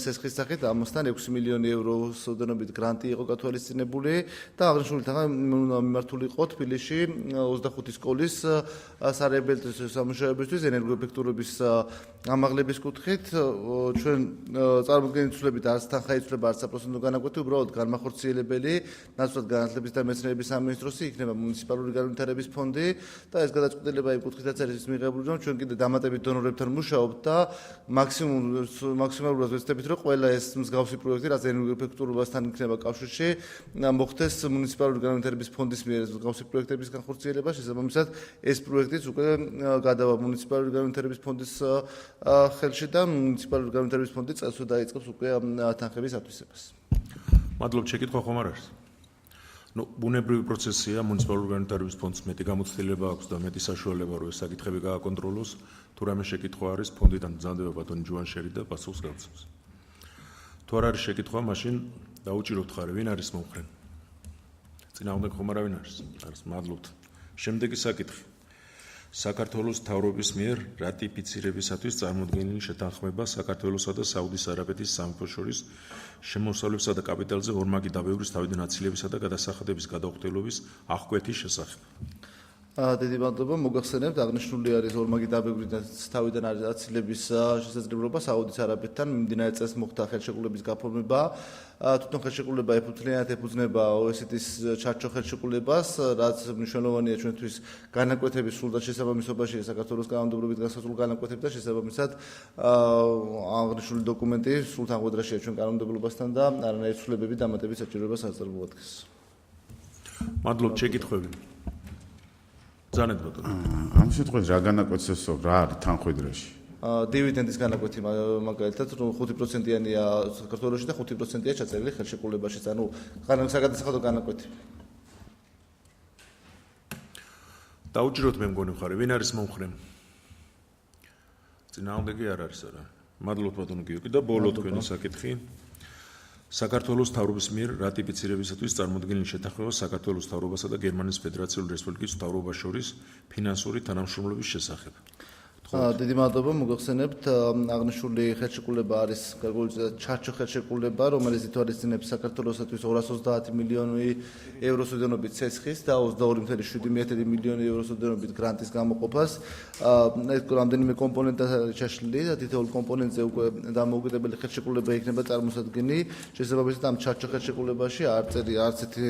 სესხის სახით, ამასთან 6 მილიონი ევროს ოდენობით გრანტი იყო გათვალისწინებული და აღნიშნული თანხა მიმართული იყო თბილისში 25 სკოლის სარეაბილიტაციო სამუშაოებისთვის ენერგოეფექტურობის ამაღლების კუთხით. ჩვენ წარმოდგენილი ცვლილებით არც თანხა იცვლება, არც საპროცენტო განაკვეთი, უბრალოდ განმახორციელებელი ნაცვლად განათლების და მეცნიერების სამინისტროსი იქნება მუნიციპალური განვითარების ფონდი და ეს გადაწყვეტილება იმ კუთხითაც არის მიღებული, რომ ჩვენ კიდე დამატებით დონორებთან მუშაობთ და მაქსიმალურად ვეცდებით, რომ ყველა ეს მსგავსი პროექტი, რაც ენერგოეფექტურობასთან იქნება კავშირში, მოხდეს მუნიციპალური განვითარების ფონდის მიერ მსგავსი პროექტების განხორციელება. შესაბამისად, ეს პროექტიც უკვე გადავა მუნიციპალური განვითარების ფონდის ხელში და მუნიციპალური განვითარების ფონდი წელს დაიწყებს უკვე თანხების ათვისებას. მადლობთ, შეკითხვა ხომ არ არის? ბუნებრივი პროცესია, მუნიციპალური განვითარების ფონდს მეტი გამოცდილება აქვს და მეტი საშუალება, რომ ეს საკითხები გააკონტროლოს. თუ რამე შეკითხვა არის, ფონდიდან ბრძანდება ბატონი ჯუანშერი და პასუხს გავცემს. თუ არ არის შეკითხვა, მაშინ დაუჭიროთ ხარ, ვინ არის მომხრე? წინააღმდეგ ხომ არავინ არის? არის, მადლობთ. შემდეგი საკითხი. საქართველოს მთავრობის მიერ რატიფიცირებისათვის წარმოდგენილი შეთანხმება საქართველოსა და საუდის არაბეთის სამეფოს შორის შემოსავლებისა და კაპიტალზე ორმაგი დაბევრის თავიდან აცილებისა და გადასახადების გადაუხდელობის აღკვეთის შესახებ. დიდი მადლობა, მოგახსენებთ, აღნიშნული არის ორმაგი დაბევრიდან თავიდან აცილების შესაძლებლობა საუდის არაბეთთან მიმდინარე წელს მოხდა ხელშეკრულების გაფორმება. თვითონ ხელშეკრულება ეფუძნება OECD-ის ჩარჩო ხელშეკრულებას, რაც მნიშვნელოვანია ჩვენთვის განაკვეთების სრულად შესაბამისობაში საქართველოს კანონმდებლობით განსაზღვრულ განაკვეთებს და შესაბამისად აღნიშნული დოკუმენტი სრულად აღკვეთრაშია ჩვენ კანონმდებლობასთან და არანაირი ცვლილებები დამატების საჭიროებას არ წარმოადგენს. მადლობთ, შეკითხვები. ზანეთ ბატონო. ამ შემთხვევაში რა განაკვეთს ესწრებს, რა არის თანხმდროში? დივიდენდის განაკვეთი მაგალითად 5%-იანია საქართველოში და 5%-ია ჩაწერილი ხელშეკრულებაში, ანუ საგადასახადო განაკვეთი. დაუჭიროთ მე მგონი მხარე, ვინ არის მომხრე? წინააღმდეგი არ არის არა. მადლობთ ბატონო გიორგი და ბოლო თქვენი საკითხი. საქართველოს მთავრობის მიერ რატიფიცირებისათვის წარმოდგენილი შეთანხმება საქართველოს მთავრობასა და გერმანიის ფედერაციული რესპუბლიკის მთავრობას შორის ფინანსური თანამშრომლობის შესახებ. დიდი მადლობა მოგახსენებთ აღნიშნული ხელშეკრულება არის გარკვეული ჩარჩო ხელშეკრულება რომელიც ითვალისწინებს საქართველოსათვის 230 მილიონი ევროს ოდენობით ცესხის და 22.7 მილიონი ევროს ოდენობით გრანტის გამოყოფას ეს რამდენიმე კომპონენტი ჩაშლილი და თითოეულ კომპონენტზე უკვე დამოუკიდებელი ხელშეკრულება იქნება წარმოსადგენი შესაბამისად ამ ჩარჩო ხელშეკრულებაში არც ერთი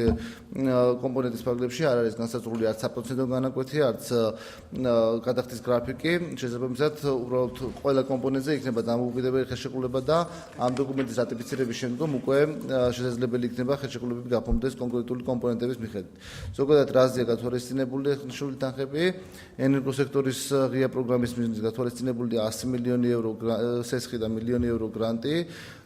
კომპონენტის ფარგლებში არ არის განსაზღვრული არც საპროცენტო განაკვეთი არც გადახდის გრაფიკი შესაბამისად უბრალოდ ყველა კომპონენტზე იქნება დამოუკიდებელი ხელშეკრულება და ამ დოკუმენტის რატიფიცირების შემდგომ უკვე შესაძლებელი იქნება ხელშეკრულებები გაფორმდეს კონკრეტული კომპონენტების მიხედვით. ზოგადად რაზეა გათვალისწინებული აღნიშნული თანხები ენერგოსექტორის ღია პროგრამის მიზნით გათვალისწინებული 100 მილიონი евро სესხი და მილიონი евро გრანტი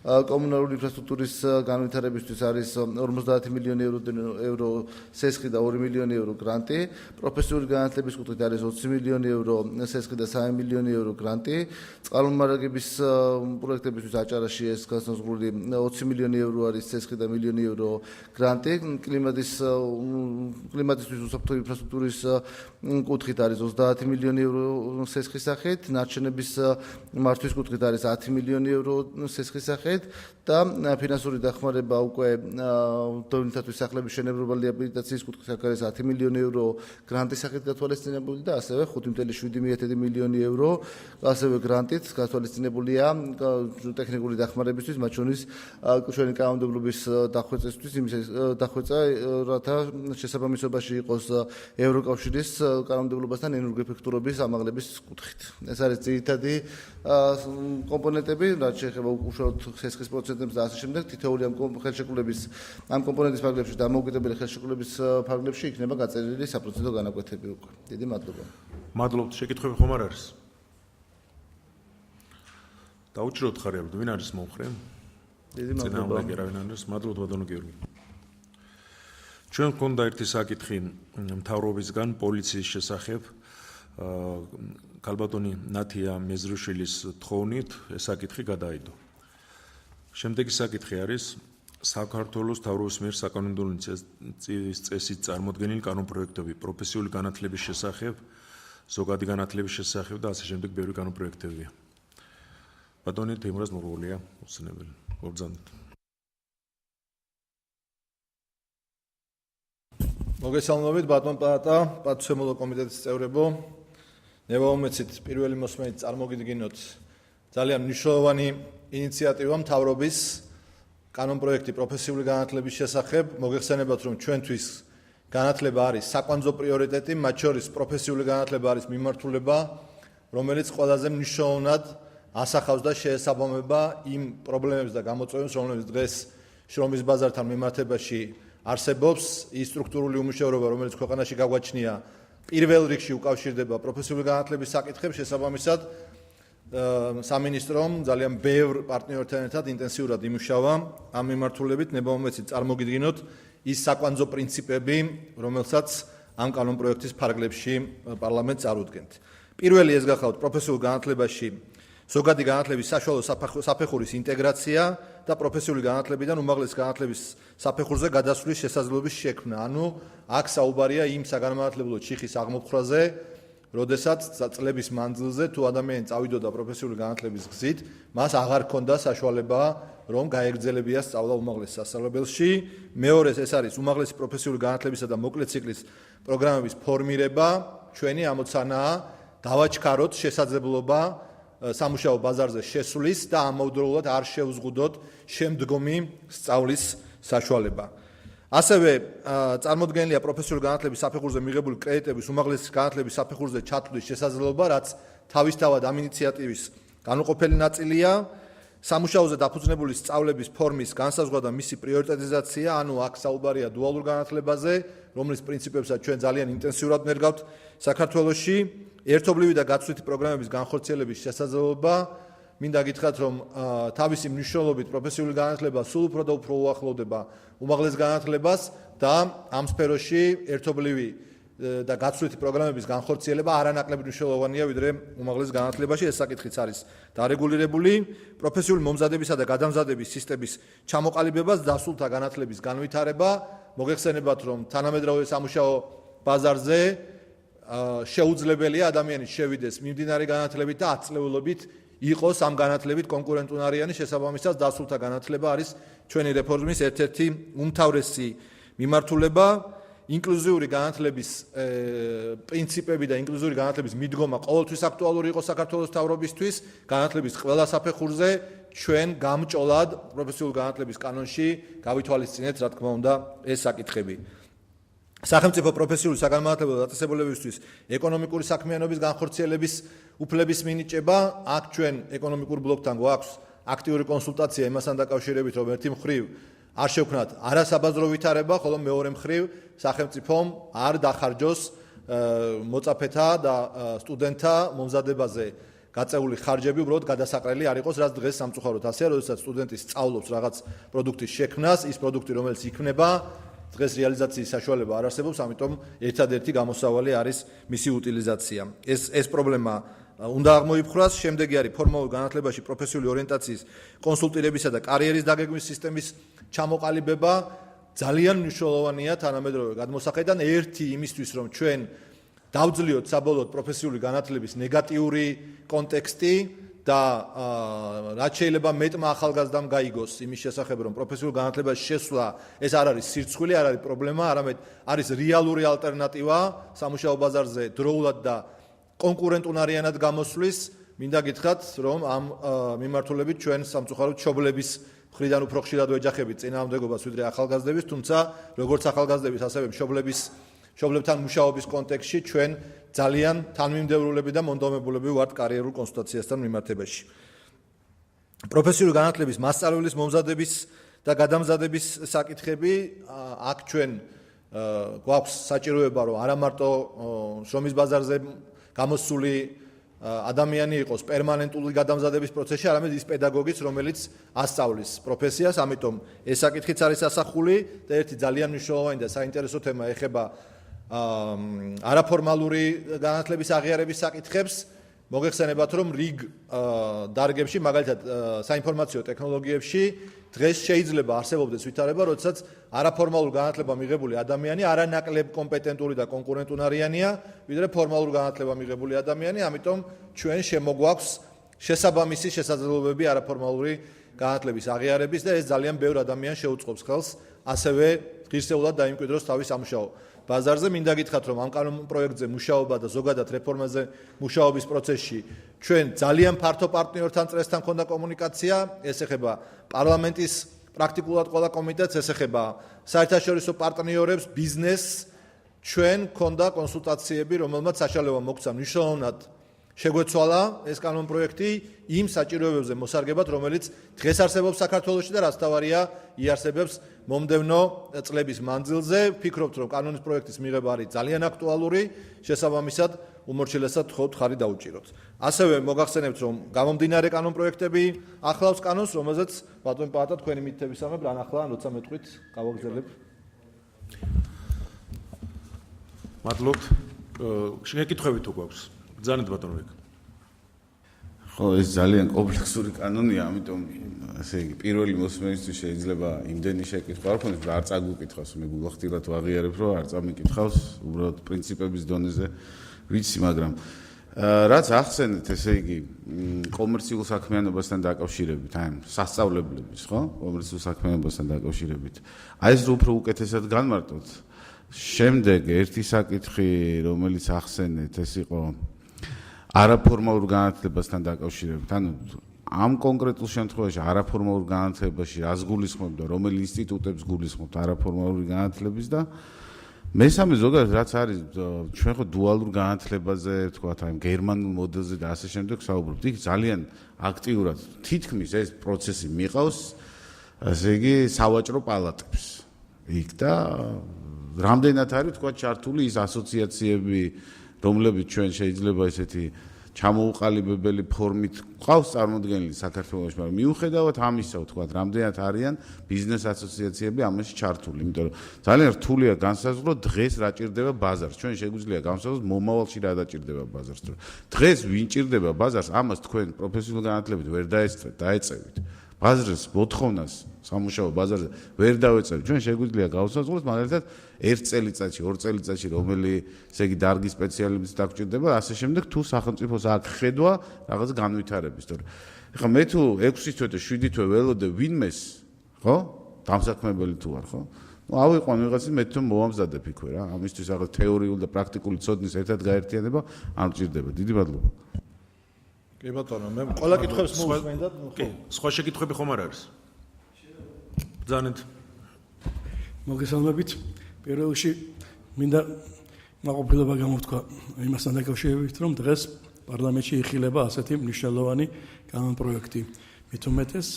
კომუნალური ინფრასტრუქტურის განვითარებისთვის არის 50 მილიონი евро სესხი და 2 მილიონი евро გრანტი პროფესიული განათლების კუთხით არის 20 მილიონი евро სესხი და 3 მილიონი евро გრანტი წყალმომარაგების პროექტებისთვის აჭარაში ეს განსაზღვრული 20 მილიონი евро არის სესხი და მილიონი евро გრანტი კლიმატისთვის უსაფრთხო ინფრასტრუქტურის კუთხით არის 30 მილიონი евро სესხის სახით ნარჩენების მართვის კუთხით არის 10 მილიონი евро სესხის სახით და ფინანსური დახმარება უკვე დომინანტების სახლების შენობრივი რეაბილიტაციის კუთხით არის 10 მილიონი евро გრანტის სახით გათვალისწინებული და ასევე 5.7 მილიონი евро ასევე გრანტით გათვალისწინებულია ტექნიკური დახმარებისთვის მათ შორის ჩვენი კანონმდებლობის დახვეწისთვის იმის დახვეწა რათა შესაბამისობაში იყოს ევროკავშირის კანონმდებლობასთან ენერგოეფექტურობის ამაღლების კუთხით ეს არის ძირითადი კომპონენტები რაც შეეხება უშუალოდ სესხის პროცენტებს და ასე შემდეგ თითოეული ამ ხელშეკრულების ამ კომპონენტის ფარგლებში დამოუკიდებელი ხელშეკრულების ფარგლებში იქნება გაწერილი საპროცენტო განაკვეთები უკვე. დიდი მადლობა. მადლობთ. შეკითხვები ხომ არ არის? დაუჭიროთ ხარიაბ, ვინ არის მომხრე? დიდი მადლობა. წინააღმდეგი არის. მადლობთ ბატონო გიორგი. ჩვენ გქონდა ერთი საკითხი მთავრობისგან პოლიციის შესახებ ქალბატონი ნათია მეზრუშვილის თხოვნით ეს საკითხი გადაიდო. შემდეგი საკითხი არის საქართველოს მთავრობის მიერ საკანონმდებლო წესით წარმოდგენილი კანონპროექტები პროფესიული განათლების შესახებ, ზოგადი განათლების შესახებ და ასე შემდეგ ბევრი კანონპროექტებია. ბატონი თემურაზ მურღულია უცნებელი. მოგზავნით. მოგესალმებით ბატონ პაატა, პატივსემულო კომიტეტის წევრებო. ნებავმეცით პირველი მოსმენით წარმოგიდგინოთ ძალიან მნიშვნელოვანი ინიციატივა მთავრობის კანონპროექტი პროფესიული განათლების შესახებ. მოგეხსენებათ რომ ჩვენთვის განათლება არის საკვანძო პრიორიტეტი, მათ შორის პროფესიული განათლება არის მიმართულება, რომელიც ყველაზე მნიშვნელოვნად ასახავს და შეესაბამება იმ პრობლემებს და გამოწვევებს, რომლებიც დღეს შრომის ბაზართან მიმართებაში არსებობს. ის სტრუქტურული უმუშევრობა, რომელიც ქვეყანაში გაგვაჩნია, პირველ რიგში უკავშირდება პროფესიული განათლების საკითხებს, შესაბამისად სამინისტრომ ძალიან ბევრ პარტნიორთან ერთად ინტენსიურად იმუშავა ამ მიმართულებით. ნებავმეცით წარმოგიდგინოთ ის საკვანძო პრინციპები, რომელსაც ამ კანონპროექტის ფარგლებში პარლამენტს წარუდგენთ. პირველი ეს გახავთ პროფესიულ განათლებაში ზოგადი განათლების საშუალო საფეხურის ინტეგრაცია და პროფესიული განათლებიდან უმაღლესი განათლების საფეხურზე გადასვლის შესაძლებლობის შექმნა. ანუ აქ საუბარია იმ საგანმანათლებლო ჩიხის აღმოფხვრაზე, როდესაც წლების მანძილზე თუ ადამიანი წავიდოდა პროფესიული განათლების გზით, მას აღარ ჰქონდა საშუალება, რომ გაეგრძელებია სწავლა უმაღლეს სასწავლებელში. მეორეს ეს არის უმაღლესი პროფესიული განათლებისა და მოკლე ციკლის პროგრამების ფორმირება. ჩვენი ამოცანაა დავაჩქაროთ შესაძლებლობა სამუშაო ბაზარზე შესვლის და ამავდროულად არ შევზღუდოთ შემდგომი სწავლის საშუალება. ასევე წარმოდგენილია პროფესიული განათლების საფეხურზე მიღებული კრედიტების უმაღლესი განათლების საფეხურზე ჩათვლის შესაძლებლობა, რაც თავისთავად ამ ინიციატივის განუყოფელი ნაწილია. სამუშაოზე დაფუძნებული სწავლების ფორმის განსაზღვრა და მისი პრიორიტეტიზაცია, ანუ აქ საუბარია დუალურ განათლებაზე, რომლის პრინციპებსაც ჩვენ ძალიან ინტენსიურად ვერგავთ საქართველოში. ერთობლივი და გაცვლითი პროგრამების განხორციელების შესაძლებლობა. მინდა გითხრათ, რომ თავისი მნიშვნელობით პროფესიული განათლება სულ უფრო და უფრო უახლოვდება უმაღლეს განათლებას და ამ სფეროში ერთობლივი და გაცვლითი პროგრამების განხორციელება არანაკლები მნიშვნელოვანია ვიდრე უმაღლეს განათლებაში. ეს საკითხიც არის დარეგულირებული. პროფესიული მომზადებისა და გადამზადების სისტემის ჩამოყალიბებას, დასულთა განათლების განვითარება. მოგეხსენებათ, რომ თანამედროვე სამუშაო ბაზარზე შეუძლებელია ადამიანის შევიდეს მიმდინარე განათლებით და 10 წლეულობით იყოს ამ განათლებით კონკურენტუნარიანი. შესაბამისად, დასულთა განათლება არის ჩვენი რეფორმის ერთ-ერთი უმთავრესი მიმართულება. ინკლუზიური განათლების პრინციპები და ინკლუზიური განათლების მიდგომა ყოველთვის აქტუალური იყო საქართველოს მთავრობისთვის. განათლების ყველა საფეხურზე ჩვენ გამჭოლად პროფესიული განათლების კანონში გავითვალისწინეთ, რა თქმა უნდა, ეს საკითხები. სახელმწიფო პროფესიული საგანმანათლებლო დაწესებულებებისთვის ეკონომიკური საქმიანობის განხორციელების უფლების მინიჭება. აქ ჩვენ ეკონომიკურ ბლოკთან გვაქვს აქტიური კონსულტაცია იმასთან დაკავშირებით, რომ ერთი მხრივ არ შევქნათ არასაბაზრო ვითარება, ხოლო მეორე მხრივ სახელმწიფომ არ დახარჯოს მოწაფეთა და სტუდენტთა მომზადებაზე გაწეული ხარჯები უბრალოდ გადასაყრელი არ იყოს, რაც დღეს სამწუხაროდ ასეა, როდესაც სტუდენტი სწავლობს რაღაც პროდუქტის შექმნას, ის პროდუქტი რომელიც იქნება დღეს რეალიზაციის საშუალება არ არსებობს, ამიტომ ერთადერთი გამოსავალი არის მისი utilizatsiya. ეს პრობლემა უნდა აღმოიფხვრას. შემდეგი არის ფორმალურ განათლებაში პროფესიული ორიენტაციის კონსულტირებისა და კარიერის დაგეგმვის სისტემის ჩამოყალიბება. ძალიან მნიშვნელოვანია თანამედროვე გადმოსახედიდან ერთი იმისთვის, რომ ჩვენ დავძლიოთ საბოლოოდ პროფესიული განათლების ნეგატიური კონტექსტი და რაც შეიძლება მეტმა ახალგაზრდამ გაიგოს იმის შესახებ, რომ პროფესიულ განათლებაში შესვლა ეს არ არის სირცხვილი, არ არის პრობლემა, არამედ არის რეალური ალტერნატივა სამუშაო ბაზარზე დროულად და კონკურენტუნარიანად გამოსვლის. მინდა გითხრათ, რომ ამ მიმართულებით ჩვენ სამწუხაროდ მშობლების მხრიდან უფრო ხშირად ვეჯახებით წინააღმდეგობას ვიდრე ახალგაზრდების, თუმცა როგორც ახალგაზრდების, ასევე მშობლებთან მუშაობის კონტექსტში ჩვენ ძალიან თანმიმდევრულები და მონდომებულები ვართ კარიერულ კონსულტაციასთან მიმართებაში. პროფესიული განათლების მასწავლებლის მომზადების და გადამზადების საკითხები, აქ ჩვენ გვაქვს საჭიროება, რომ არა მარტო შრომის ბაზარზე გამოსული ადამიანი იყოს პერმანენტული გადამზადების პროცესში, არამედ ის პედაგოგიც, რომელიც ასწავლის პროფესიას, ამიტომ ეს საკითხიც არის ასახული და ერთი ძალიან მნიშვნელოვანი და საინტერესო თემა ეხება არაფორმალური განათლების აღიარების საკითხებს. მოგეხსენებათ, რომ რიგ დარგებში, მაგალითად საინფორმაციო ტექნოლოგიებში დღეს შეიძლება არსებობდეს ვითარება, როდესაც არაფორმალურ განათლება მიღებული ადამიანი არანაკლებ კომპეტენტური და კონკურენტუნარიანია, ვიდრე ფორმალურ განათლება მიღებული ადამიანი, ამიტომ ჩვენ შემოგვაქვს შესაბამისი შესაძლებლობები არაფორმალური განათლების აღიარების და ეს ძალიან ბევრ ადამიანს შეუწყობს ხელს ასევე ღირსეულად დაიმკვიდროს თავის სამუშაო ბაზარზე. მინდა გითხრათ, რომ ამ კანონ პროექტზე მუშაობა და ზოგადად რეფორმაზე მუშაობის პროცესში ჩვენ ძალიან ფართო პარტნიორთან წრესთან ქონდა კომუნიკაცია. ეს ეხება პარლამენტის პრაქტიკულად ყველა კომიტეტს, ეს ეხება საერთაშორისო პარტნიორებს, ბიზნესს. ჩვენ ქონდა კონსულტაციები, რომელმაც საშუალება მოგცა მნიშვნელოვნად შეგვეცვალა ეს კანონ პროექტი იმ საჭიროებებზე მოსარგებად, რომელიც დღეს არსებობს საქართველოში და რაც თავარია იარსებებს მომდევნო წლების მანძილზე. ვფიქრობთ, რომ კანონის პროექტის მიღება არის ძალიან აქტუალური, შესაბამისად უმორჩილესად ვთხოვთ ხარი დაუჭიროთ. ასევე მოგახსენებთ, რომ გამომდინარე კანონ პროექტები ახლავს კანონს, რომელზეც ბატონო პაატა თქვენი მითითებისამებრ რან ახლა როცა მეტყვით გავაგზავნებ. მადლობთ. შეკითხვები თუ გვაქვს? ძალიან ბატონო ვეკ. ხო, ეს ძალიან კომპლექსური კანონია, ამიტომ ესე იგი პირველი მოსმენისთვის შეიძლება იმდენი შეკითხვა არ ქონდეს, არ წაგუკითხავს, მე გულახდილად ვაღიარებ, რომ არ წამიკითხავს, უბრალოდ პრინციპების დონეზე ვიცი, მაგრამ რაც ახსენეთ, ესე იგი კომერციულ საქმიანობასთან დაკავშირებით, აი სასწავლებლების, ხო? კომერციულ საქმიანობასთან დაკავშირებით. აი ეს უფრო უკეთესად განმარტოთ. შემდეგ ერთი საკითხი, რომელიც ახსენეთ, ეს იყო არაფორმალურ განათლებასთან დაკავშირებით. ანუ ამ კონკრეტულ შემთხვევაში არაფორმალურ განათლებაში რას გულისხმობთ და რომელი ინსტიტუტებს გულისხმობთ არაფორმალური განათლების და მესამე ზოგადად რაც არის ჩვენ ხო დუალურ განათლებაზე თქვათ აი გერმანულ მოდელზე და ასე შემდეგ საუბრობთ. იქ ძალიან აქტიურად თითქმის ეს პროცესი მიყავს ასე იგი სავაჭრო პალატებს. იქ და რამდენად არის თქვათ ჩართული ის ასოციაციები, რომლებიც ჩვენ შეიძლება ესეთი ჩამოუყალიბებელი ფორმით ყავს წარმოდგენილი საქართველოში, მაგრამ მიუხედავად ამისა, ვთქვათ, რამდენად არიან ბიზნეს ასოციაციები ამაში ჩართული, იმიტომ რომ ძალიან რთულია განსაზღვროთ დღეს რა ჭირდება ბაზარს. ჩვენ შეგვიძლია განსაზღვროთ მომავალში რა დაჭირდება ბაზარს. დღეს ვინ ჭირდება ბაზარს, ამას თქვენ პროფესიონალ განათლებით ვერ დაეწევით. ბაზრის მოთხოვნას სამუშაო ბაზარზე ვერ დავეწევთ. ჩვენ შეგვიძლია გავსაზღვროთ მაგალითად 1 წელიწადში, 2 წელიწადში რომელი ესე იგი დარგის სპეციალისტის დაგჭირდება, ასე შემდეგ თუ სახელმწიფოს აქ ხედვა რაღაც განვითარების. თორე ეხლა მე თუ 6 თვე და 7 თვე ველოდე ვინმეს, ხო? დამსაქმებელი თუ არ, ხო? ნუ ავიყვან ვიღაცის მე თუ მოვამზადებ იქვე რა. ამისთვის რაღაც თეორიული და პრაქტიკული ცოდნის ერთად გაერთიანება არ მჭირდება. დიდი მადლობა. კი ბატონო, მე ყველა კითხვებს მოვუსმენდათ. კი, სხვა შეკითხვები ხომ არ არის? ბრძანეთ. მოგესალმებით. პირველ რიგში მინდა მაყოფილება გამოვთქვა იმასთან დაკავშირებით, რომ დღეს პარლამენტში იხილება ასეთი მნიშვნელოვანი კანონპროექტი. მით უმეტეს,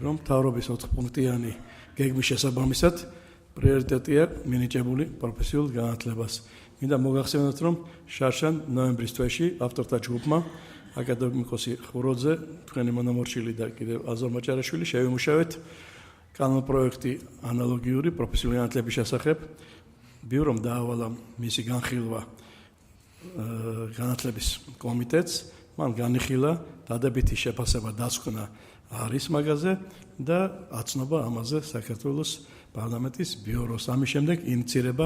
რომ მთავრობის 4-პუნქტიანი გეგმის შესაბამისად პრიორიტეტია მინიჭებული პროფესიულ განათლებას. მინდა მოგახსენოთ, რომ შარშან ნოემბრის თვეში ავტორთა ჯგუფმა აკადემიკოსი ხუროძე, თქვენი მონამორჩილი და კიდევ აზარ მაჭარაშვილი შევიმუშავეთ კანონპროექტი ანალოგიური პროფესიული განათლების შესახებ. ბიურომ დაავალა მისი განხილვა განათლების კომიტეტს, მან განიხილა დადებითი შეფასება დასკვნა არის მაგაზე და აცნობა ამაზე საქართველოს პარლამენტის ბიუროს. ამის შემდეგ ინიცირება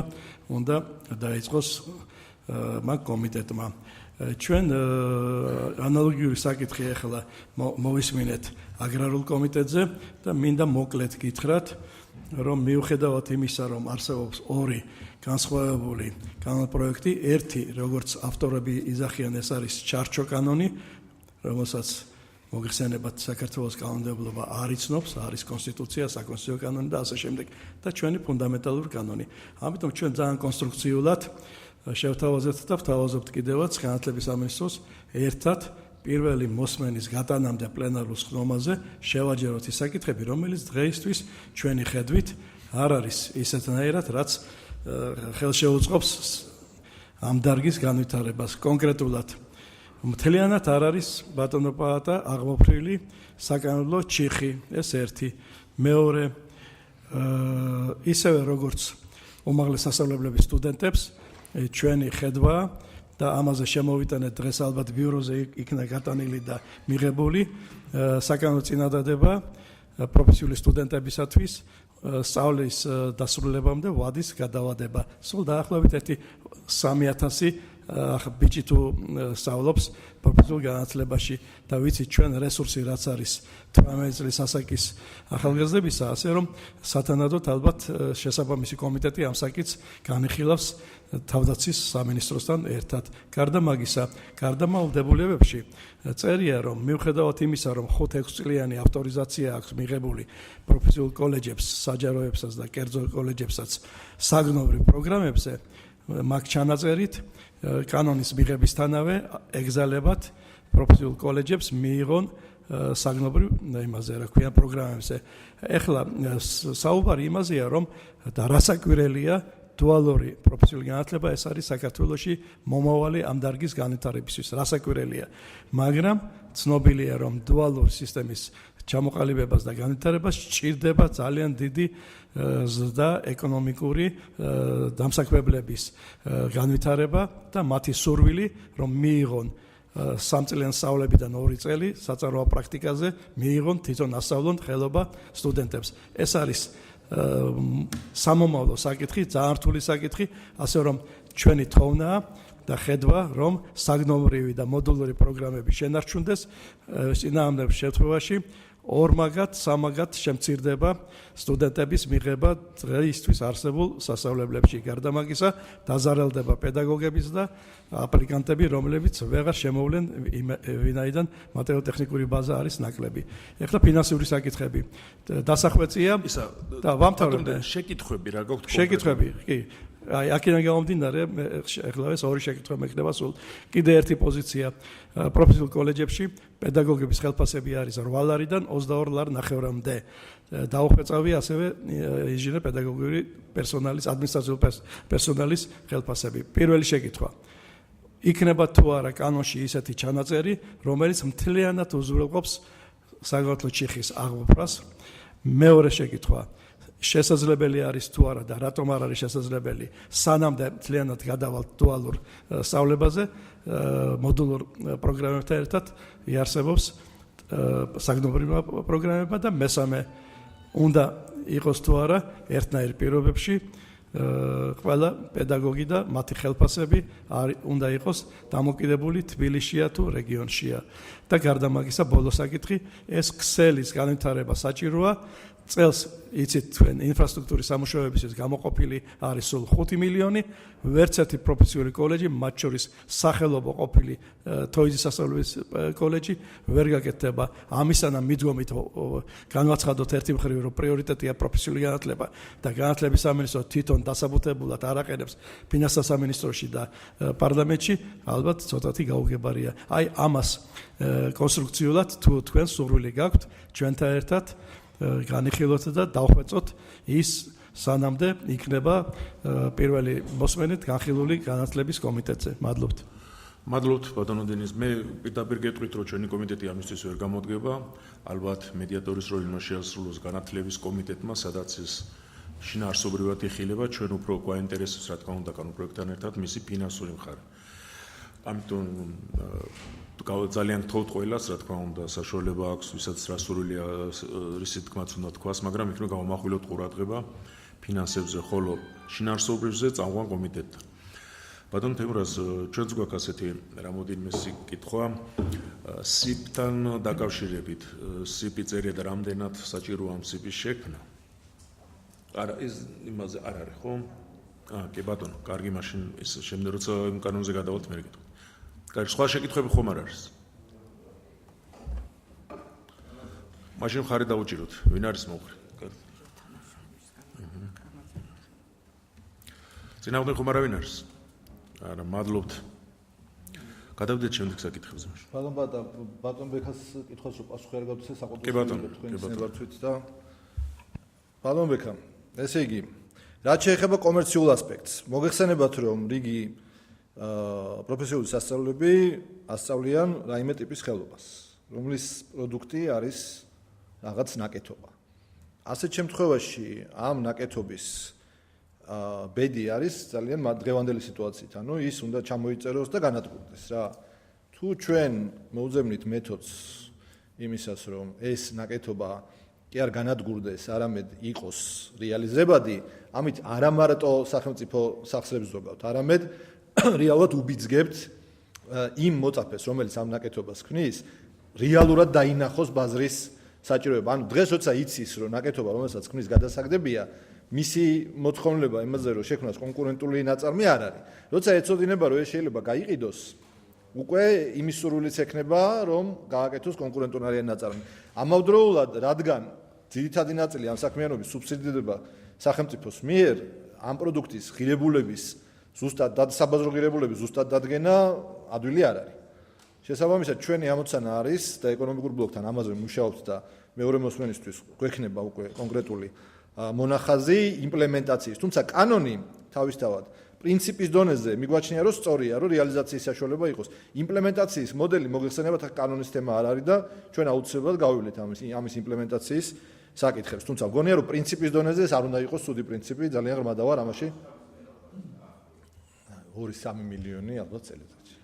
უნდა დაიწყოს მაგ კომიტეტმა. ჩვენ ანალოგიური საკითხი ახლა მოვისმინეთ აგრარულ კომიტეტზე და მინდა მოკლედ გითხრათ, რომ მიუხედავად იმისა, რომ არსებობს 2 განსხვავებული კანონპროექტი, ერთი, როგორც ავტორები იძახიან, ეს არის ჩარჩო კანონი, რომელსაც მოგხსენებათ საქართველოს კანონმდებლობა არ იცნობს, არის კონსტიტუცია, საკონსტიტუციო კანონი და ასე შემდეგ და ჩვენი ფუნდამენტალური კანონი. ამიტომ ჩვენ ძალიან კონსტრუქციულად შევთავაზებთ და ვთავაზობთ კიდევაც განათლების სამინისტროს ერთად პირველი მოსმენის გატანამდე პლენარულ სხდომაზე შევაჯეროთ ის საკითხები, რომელიც დღეისთვის ჩვენი ხედვით არ არის ისეთნაირად, რაც ხელშეუწყობს ამ დარგის განვითარებას. კონკრეტულად მთლიანად არ არის ბატონო პაატა აღმოფრილი საკანონმდებლო ჩიხი, ეს ერთი. მეორე, ისევე როგორც უმაღლეს სასწავლებლების სტუდენტებს ჩვენი ხედვა და ამაზე შემოვიტანეთ დღეს ალბათ ბიუროზე იქნა გატანილი და მიღებული საკანონმდებლო წინადადება პროფესიული სტუდენტებისათვის სწავლის დასრულებამდე ვადის გადავადება. სულ დაახლოებით 3000 ბიჭი თუ სწავლობს პროფესიულ განათლებაში და ვიცით ჩვენ რესურსი რაც არის 18 წლის ასაკის ახალგაზრდებისა, ასე რომ სათანადოდ ალბათ შესაბამისი კომიტეტი ამ საკითხს განიხილავს თავდაცვის სამინისტროსთან ერთად. გარდა მაგისა, გარდამავალდებულებებში წერია, რომ მიუხედავად იმისა, რომ 5-6 წლიანი ავტორიზაცია აქვს მიღებული პროფესიულ კოლეჯებს, საჯაროებსაც და კერძო კოლეჯებსაც საგნობრივ პროგრამებზე, მაგ ჩანაწერით კანონის მიღებისთანავე ეგზალებათ პროფესიულ კოლეჯებს მიიღონ საგნობრივ იმაზე, რა ქვია, პროგრამებზე. ეხლა საუბარი იმაზეა, რომ და რასაკვირველია დუალური პროფესიული განათლება, ეს არის საქართველოში მომავალი ამ დარგის განვითარებისთვის. რასაკვირველია, მაგრამ ცნობილია, რომ დუალური სისტემის ჩამოყალიბებას და განვითარებას სჭირდება ძალიან დიდი ზრდა ეკონომიკური დამსაქმებლების განვითარება და მათი სურვილი, რომ მიიღონ 3 წლიან სწავლებიდან 2 წელი საწარმოო პრაქტიკაზე მიიღონ თვითონ ასწავლონ ხელობა სტუდენტებს. ეს არის სამომავლო საკითხი, ძალიან რთული საკითხი, ასე რომ ჩვენი თოვნაა და ხედვა, რომ საგნობრივი და მოდულური პროგრამები შენარჩუნდეს, წინააღმდეგ შემთხვევაში ორმაგად, სამაგად შემცირდება სტუდენტების მიღება დღეისთვის არსებულ სასწავლებლებში. გარდა მაგისა, დაზარალდება პედაგოგების და აპლიკანტები, რომლებიც ვეღარ შემოვლენ, ვინაიდან მატერიალურ-ტექნიკური ბაზა არის ნაკლები. ეხლა ფინანსური საკითხები. დასახვეწია და ვამთავრებთ. შეკითხვები რა გაქვთ? შეკითხვები, კი. აი, აქედან გამომდინარე, ეხლა ეს 2 შეკითხვა მექნება სულ. კიდე ერთი პოზიცია პროფესიულ კოლეჯებში პედაგოგების ხელფასები არის 8 ლარიდან 22 ლარ ნახევრამდე. დაუხვეწავი ასევე ინჟინერ პედაგოგიური პერსონალის, ადმინისტრაციული პერსონალის ხელფასები. პირველი შეკითხვა. იქნება თუ არა კანონში ისეთი ჩანაწერი, რომელიც მთლიანად უზრუნველყოფს საგამართლო ჩიხის აღოფრას. მეორე შეკითხვა, შესაძლებელი არის თუ არა და რატომ არ არის შესაძლებელი სანამდე მთლიანად გადავალთ დუალურ სწავლებაზე, მოდულურ პროგრამებთან ერთად იარსებობს საგნობრივმა პროგრამებმა და მესამე უნდა იყოს თუ არა ერთნაირ პირობებში ყველა პედაგოგი და მათი ხელფასები უნდა იყოს დამოკიდებული თბილისშია თუ რეგიონშია. და გარდა მაგისა, ბოლო საკითხი, ეს ქსელის განვითარება საჭიროა. წელს იცით თქვენ ინფრასტრუქტურის სამუშაოებისთვის გამოყოფილი არის სულ 5 მილიონი, ვერც ერთი პროფესიული კოლეჯი, მათ შორის სახელობო ყოფილი თოიძის სასწავლებლის კოლეჯი ვერ გაკეთდება. ამისანა მიდგომით განვაცხადოთ ერთი მხრივ, რომ პრიორიტეტია პროფესიული განათლება და განათლების სამინისტრო თვითონ დასაბუთებულად არაყენებს ფინანსთა სამინისტროში და პარლამენტში, ალბათ ცოტათი გაუგებარია. აი ამას კონსტრუქციულად თუ თქვენ სურვილი გაქვთ ჩვენთან ერთად განიხილოთ და დავხვეწოთ ის სანამდე იქნება პირველი მოსმენით განხილული განათლების კომიტეტზე. მადლობთ. მადლობთ ბატონო დენის. მე პირდაპირ გეტყვით, რომ ჩვენი კომიტეტი ამისთვის ვერ გამოდგება. ალბათ მედიატორის როლი უნდა შეასრულოს განათლების კომიტეტმა, სადაც ეს შინაარსობრივად იხილება, ჩვენ უფრო გვაინტერესებს, რა თქმა უნდა, კანონპროექტთან ერთად მისი ფინანსური მხარე. ამიტომ ძალიან გთხოვთ ყველას, რა თქმა უნდა, საშუალება აქვს, ვისაც რა სურვილია, რისი თქმაც უნდა თქვას, მაგრამ იქნებ გამომახვილოთ ყურადღება ფინანსებზე, ხოლო შინაარსობრივზე წამყვან კომიტეტთან. ბატონო თემურაზ, ჩვენც გვაქვს ასეთი რამოდენიმე კითხვა სიპთან დაკავშირებით. სიპი წერია და რამდენად საჭიროა ამ სიპის შექმნა? არა, ეს იმაზე არ არის, ხო? კი ბატონო, კარგი, მაშინ ის შემდეგ როცა იმ კანონზე გადავალთ, მე გეტყვი. კარგი, სხვა შეკითხვები ხომ არ არის? მაშინ ხარი დაუჭიროთ, ვინ არის მოხრი? წინააღმდეგ ხომ არავინ არის? არა, მადლობთ. გადავიდეთ შემდეგ საკითხებზე. ბატონ ბექას კითხვას რო პასუხი არ გავთქვი, საყოველთაოდ კი ბატონო. და ბატონ ბექა, ესე იგი, რაც შეეხება კომერციულ ასპექტს, მოგეხსენებათ, რომ რიგი პროფესიული სასწავლებლები ასწავლიან რაიმე ტიპის ხელობას, რომლის პროდუქტი არის რაღაც ნაკეთობა. ასეთ შემთხვევაში ამ ნაკეთობის ბედი არის ძალიან დღევანდელი სიტუაციით, ანუ ის უნდა ჩამოიწეროს და განადგურდეს რა. თუ ჩვენ მოუძებნით მეთოდს იმისას, რომ ეს ნაკეთობა კი არ განადგურდეს, არამედ იყოს რეალიზებადი, ამით არა მარტო სახელმწიფო სახსრებს ზოგავთ, არამედ რეალურად უბიძგებთ იმ მოწაფეს, რომელიც ამ ნაკეთობას ქმნის, რეალურად დაინახოს ბაზრის საჭიროება. ანუ დღეს როცა იცის, რომ ნაკეთობა, რომელსაც ქმნის, გადასაგდებია, მისი მოთხოვნილება იმაზე, რომ შექმნას კონკურენტული ნაწარმი არ არის. როცა ეცოდინება, რომ ეს შეიძლება გაიყიდოს, უკვე იმის სურვილიც ექნება, რომ გააკეთოს კონკურენტული ნაწარმი. ამავდროულად, რადგან ძირითადი ნაწილი ამ საქმიანობის სუბსიდირდება სახელმწიფოს მიერ, ამ პროდუქტის ღირებულების ზუსტად საბაზრო ღირებულების ზუსტად დადგენა ადვილი არ არის. შესაბამისად, ჩვენი ამოცანა არის და ეკონომიკურ ბლოკთან ამაზე მუშაობთ და მეორე მოსმენისთვის გვექნება უკვე კონკრეტული მონახაზი იმპლემენტაციის. თუმცა კანონი თავისთავად პრინციპის დონეზე მიგვაჩნია, რომ სწორია, რომ რეალიზაციის საშუალება იყოს. იმპლემენტაციის მოდელი მოგეხსენებათ, კანონის თემა არ არის და ჩვენ აუცილებლად გავივლეთ ამის იმპლემენტაციის საკითხებს. თუმცა მგონია, რომ პრინციპის დონეზე ეს არ უნდა იყოს ცუდი პრინციპი, ძალიან ღრმა დავარ ამაში. 2-3 მილიონი ალბათ წელიწადში.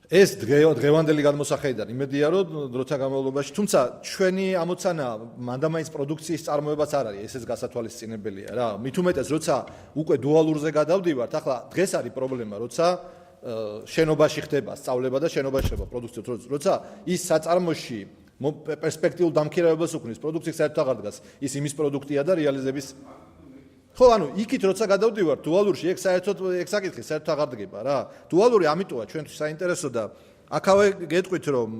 ეს დღევანდელი გადმოსახედიდან იმედია, რომ დროთა განმავლობაში, თუმცა ჩვენი ამოცანა მანდამაინც პროდუქციის წარმოებაც არ არის, ესეც გასათვალისწინებელია რა. მით უმეტეს, როცა უკვე დუალურზე გადავდივართ, ახლა დღეს არის პრობლემა, როცა შენობაში ხდება სწავლება და შენობაში ხდება პროდუქცია, როცა ის საწარმოში პერსპექტიულ დამქირავებას უქმნის, პროდუქციის საერთოდ აღარ დგას, ის იმის პროდუქტია და რეალიზების ხო, ანუ იქით როცა გადავდივართ დუალურში, ეგ საერთოდ ეგ საკითხი საერთოდ აღარ დგება რა. დუალური ამიტოა ჩვენთვის საინტერესო და აქავე გეტყვით, რომ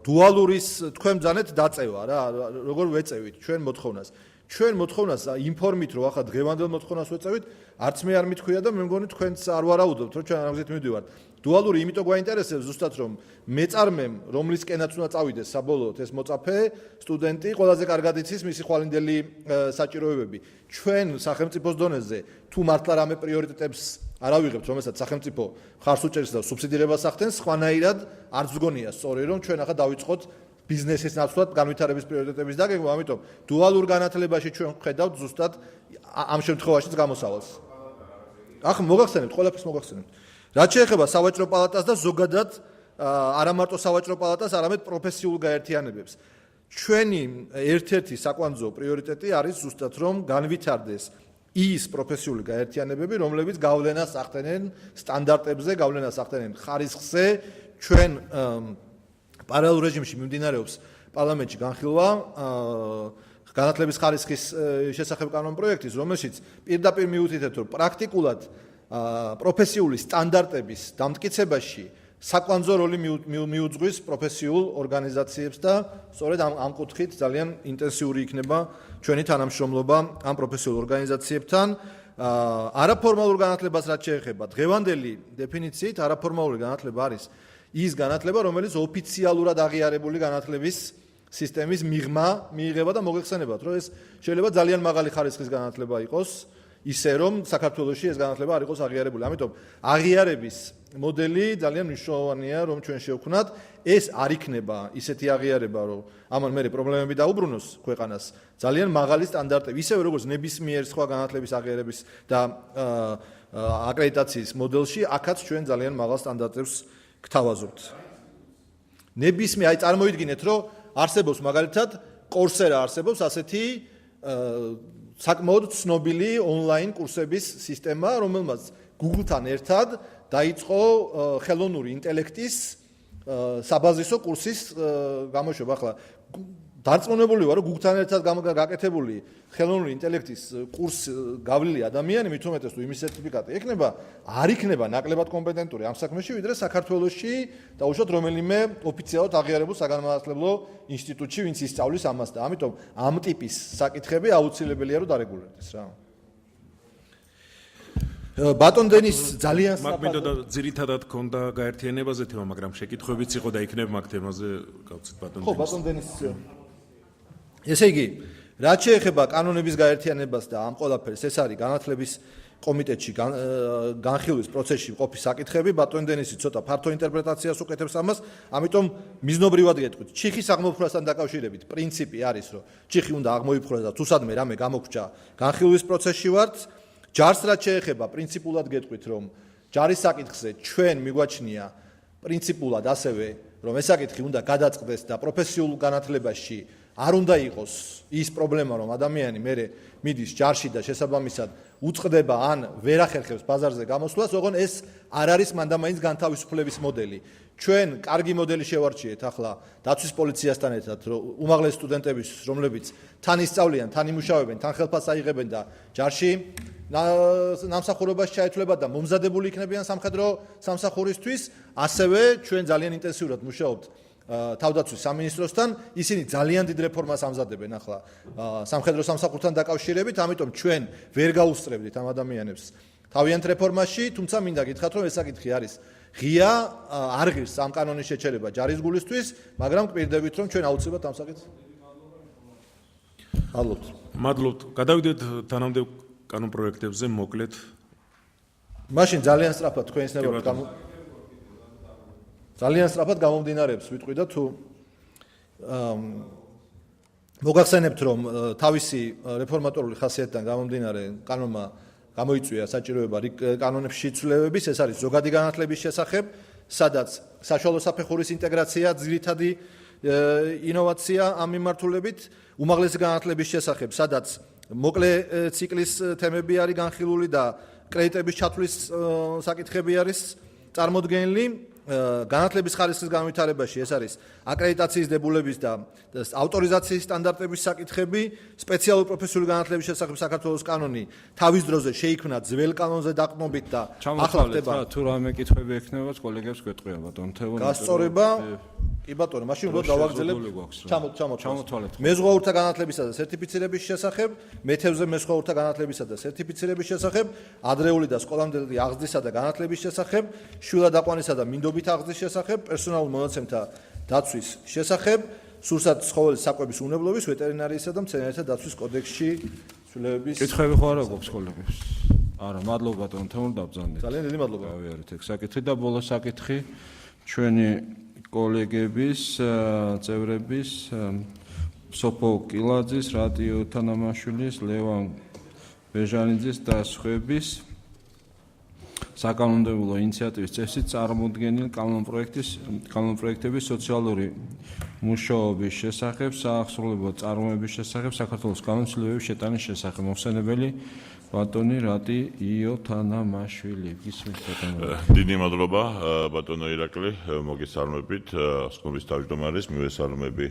დუალურის თქვენ ბრძანეთ დაწევა რა, როგორ ვეწევით ჩვენ მოთხოვნას. ჩვენ მოთხოვნას ინფორმით რომ ახლა დღევანდელ მოთხოვნას ვეწევით, არც მე არ მithქვია და მე მგონი თქვენც არ ვარაუდობთ, რომ ჩვენ ამგზით მივდივართ. დუალური იმიტომ გვაინტერესებს ზუსტად რომ მეწარმემ, რომლისკენაც უნდა წავიდეს საბოლოოდ ეს მოწაფე, სტუდენტი, ყველაზე კარგად იცის მისი ხვალინდელი საჭიროებები. ჩვენ სახელმწიფოს დონეზე თუ მართლა რამე პრიორიტეტებს არ ავიღებთ, რომელსაც სახელმწიფო ხარს უჭერს და სუბსიდირებას ახდენს, სხვანაირად არც გონია სწორი რომ ჩვენ ახლა დავიწყოთ ბიზნესის ნაცვლად განვითარების პრიორიტეტების დაგეგმა, ამიტომ დუალურ განათლებაში ჩვენ ვხედავთ ზუსტად ამ შემთხვევაშიც გამოსავალს. ახლა მოგახსენებთ, ყველაფერს მოგახსენებთ. რაც შეეხება სავაჭრო პალატას და ზოგადად არა მარტო სავაჭრო პალატას, არამედ პროფესიულ გაერთიანებებს. ჩვენი ერთ-ერთი საკვანძო პრიორიტეტი არის ზუსტად რომ განვითარდეს ის პროფესიული გაერთიანებები, რომლებიც გავლენას ახდენენ სტანდარტებზე, გავლენას ახდენენ ხარისხზე, ჩვენ პარალელურ რეჟიმში მიმდინარეობს პარლამენტში განხილვა განათლების ხარისხის შესახებ კანონპროექტის, რომელშიც პირდაპირ მიუთითებთ, რომ პრაქტიკულად პროფესიული სტანდარტების დამტკიცებაში საკვანძო როლი მიუძღვის პროფესიულ ორგანიზაციებს და სწორედ ამ კუთხით ძალიან ინტენსიური იქნება ჩვენი თანამშრომლობა ამ პროფესიულ ორგანიზაციებთან. არაფორმალურ განათლებას რაც შეეხება, დღევანდელი დეფინიციით არაფორმალური განათლება არის ის განათლება, რომელიც ოფიციალურად აღიარებული განათლების სისტემის მიღმა მიიღება და მოგეხსენებათ, რომ ეს შეიძლება ძალიან მაღალი ხარისხის განათლება იყოს, ისე რომ საქართველოში ეს განათლება არ იყოს აღიარებული. ამიტომ აღიარების მოდელი ძალიან მნიშვნელოვანია, რომ ჩვენ შევქმნათ. ეს არ იქნება ისეთი აღიარება, რომ ამან მერე პრობლემები დაუბრუნოს ქვეყანას. ძალიან მაღალი სტანდარტები, ისევე როგორც ნებისმიერ სხვა განათლების აღიარების და აკრედიტაციის მოდელში, აქაც ჩვენ ძალიან მაღალ სტანდარტებს გთავაზობთ. ნებისმიერ, აი წარმოიდგინეთ, რომ არსებობს მაგალითად კორსერა არსებობს ასეთი საკმაოდ ცნობილი ონლაინ კურსების სისტემა, რომელმაც Google-თან ერთად დაიწყო ხელოვნური ინტელექტის საბაზისო კურსის გამოშვება. ახლა დარწმუნებული ვარ, რომ Google-თან ერთად გაკეთებული ხელოვნური ინტელექტის კურსს გავლილი ადამიანი, მით უმეტეს თუ იმის სერტიფიკატი ექნება, არ იქნება ნაკლებად კომპეტენტური ამ საქმეში, ვიდრე საქართველოში დაუშვათ რომელიმე ოფიციალურად აღიარებულ საგანმანათლებლო ინსტიტუტში, ვინც ისწავლის ამას და ამიტომ ამ ტიპის საკითხები აუცილებელია რომ დარეგულირდეს რა. ბატონ დენის ძალიან მაგმინდა და ძირითადად ქონდა გაერთიანებაზე თემა, მაგრამ შეკითხვებიც იყო და იქნებ მაგ თემაზე გავცეთ ბატონ დენის. ხო, ბატონ დენის. ესე იგი, რაც შეეხება კანონების გაერთიანებას და ამ ყველაფერს, ეს არის განათლების კომიტეტში განხილვის პროცესში მყოფი საკითხები, ბატონ დენისი ცოტა ფართო ინტერპრეტაციას უკეთებს ამას, ამიტომ მიზნობრივად გეტყვით. ჩიხის აღმოფხვრასთან დაკავშირებით პრინციპი არის, რომ ჩიხი უნდა აღმოიფხვრას და თუსადმე რამე გამოგჭა განხილვის პროცესში ვართ. ჯარს რაც შეეხება, პრინციპულად გეტყვით, რომ ჯარის საკითხზე ჩვენ მიგვაჩნია პრინციპულად ასევე, რომ ეს საკითხი უნდა გადაწყდეს და პროფესიულ განათლებაში არ უნდა იყოს ის პრობლემა, რომ ადამიანი მერე მიდის ჯარში და შესაბამისად უწყდება ან ვერ ახერხებს ბაზარზე გამოსვლას, ოღონ ეს არ არის მანდამაინც განთავისუფლების მოდელი. ჩვენ კარგი მოდელი შევარჩიეთ ახლა დაცვის პოლიციასთან ერთად, რომ უმაღლეს სტუდენტების, რომლებიც თან ისწავლიან, თან იმუშავებენ, თან ხელფასს აიღებენ და ჯარში ნამსახურებაში ჩაეთვლებათ და მომზადებული იქნებიან სამხედრო სამსახურისთვის, ასევე ჩვენ ძალიან ინტენსიურად მუშაობთ თავდაცვის სამინისტროსთან, ისინი ძალიან დიდ რეფორმას ამზადებენ ახლა სამხედრო სამსახურთან დაკავშირებით, ამიტომ ჩვენ ვერ გაუსწრებდით ამ ადამიანებს თავიანთ რეფორმაში, თუმცა მინდა გითხრათ, რომ ეს საკითხი არის ღია, არ ღირს ამ კანონის შეჩერება ჯარის გულისთვის, მაგრამ გვპირდებით, რომ ჩვენ აუცილებლად ამ საკითხს ალბათ. მადლობთ. გადავიდეთ თანამდებობ კანონპროექტებზე მოკლედ. მაშინ ძალიან სწრაფად თქვენ ისნებობთ ძალიან სწრაფად გამომდინარეობს ვიტყვი და თუ მოგახსენებთ, რომ თავისი რეფორმატორული ხასიათიდან გამომდინარე კანონმა გამოიწვია საჭიროება კანონებში ცვლილებების, ეს არის ზოგადი განათლების შესახებ, სადაც საშუალო საფეხურის ინტეგრაცია ძირითადი ინოვაცია ამ მიმართულებით, უმაღლესი განათლების შესახებ, სადაც მოკლე ციკლის თემები არის განხილული და კრედიტების ჩათვლის საკითხები არის წარმოდგენილი. განათლების ხარისხის განვითარებაში ეს არის აკრედიტაციის დებულების და ავტორიზაციის სტანდარტების საკითხები, სპეციალური პროფესიული განათლების შესახებ საქართველოს კანონი თავის დროზე შეიქმნა ძველ კანონზე დაყრდნობით და ახლა ხდება თუ რამე კითხვები ექნებათ, კოლეგებს გვეტყვია ბატონ თევო. გასწორება კი ბატონო, მაშინ უბრალოდ დავაგრძელებ. ჩამოთვალეთ. მეზღვაურთა განათლებისა და სერტიფიცირების შესახებ, მეთევზე მეზღვაურთა განათლებისა და სერტიფიცირების შესახებ, ადრეული და სკოლამდელი აღზრდისა და განათლების შესახებ, შვილადაყვანისა და მინდობით აღზრდის შესახებ, პერსონალურ მონაცემთა დაცვის შესახებ, სურსათ ცხოველის საკვების უნებლობის, ვეტერინარიისა და მცენარეთა დაცვის კოდექსში ცვლილებების. კითხები ხო არა გვაქვს კოლეგებს? არა, მადლობა ბატონო, თემურ დაბრძანდით. ძალიან დიდი მადლობა. გავიარეთ ეგ საკითხი და ბოლო საკითხი ჩვენი კოლეგების, წევრების, სოფო კილაძის, რადიო თანამაშვილის, ლევან ბეჟანიძის და სხვების საკანონმდებლო ინიციატივის წესით წარმოდგენილ კანონპროექტების სოციალური მუშაობის შესახებ, საახსრულებო წარმოების შესახებ, საქართველოს კანონმდებლობის შეტანის შესახებ. მოხსენებელი ბატონი რატი იო თანამაშვილი. გისმენთ ბატონო. დიდი მადლობა ბატონო ირაკლი, მოგესალმებით, სკოლის თავმჯდომარის, მივესალმები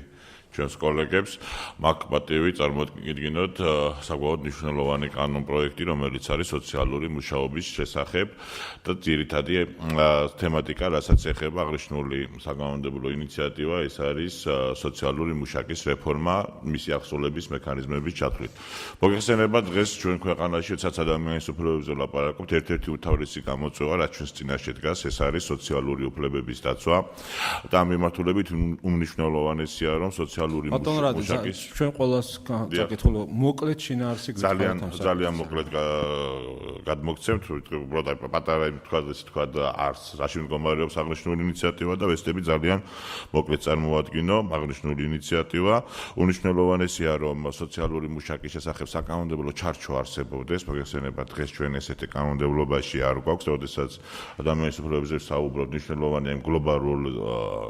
ჩვენს კოლეგებს. მაქვს პატივი წარმოგიდგინოთ საკმაოდ მნიშვნელოვანი კანონპროექტი, რომელიც არის სოციალური მუშაობის შესახებ და ძირითადი თემატიკა, რასაც ეხება აღნიშნული საკანონმდებლო ინიციატივა, ეს არის სოციალური მუშაკის რეფორმა, მისი აღსრულების მექანიზმების ჩათვლით. მოგეხსენება დღეს ჩვენ ქვეყანაში, როდესაც ადამიანის უფლებებზე ვლაპარაკობთ, ერთ-ერთი უმთავრესი გამოწვევა, რაც ჩვენს წინაშე დგას, ეს არის სოციალური უფლებების დაცვა და ამ მიმართულებით უმნიშვნელოვანესია, რომ ბატონო რადიო ჩვენ ყოველას საკითხულო მოკლედ შინაარსი გვიყვართ ძალიან მოკლედ გადმოგცემთ უბრალოდ პატარა თქვა ესე თქვა არს რაში მდგომარეობს აღნიშნული ინიციატივა და ვესტები ძალიან მოკლედ წარმოვადგინო აღნიშნული ინიციატივა უნიშნელოვანესია რომ სოციალური მუშაკის შესახებ საკანონმდებლო ჩარჩო არსებობდეს მოგეხსენება დღეს ჩვენ ესეთი კანონმდებლობაში არ გვაქვს როდესაც ადამიანის უფლებებზე საუბრობთ მნიშვნელოვანია გლობალურ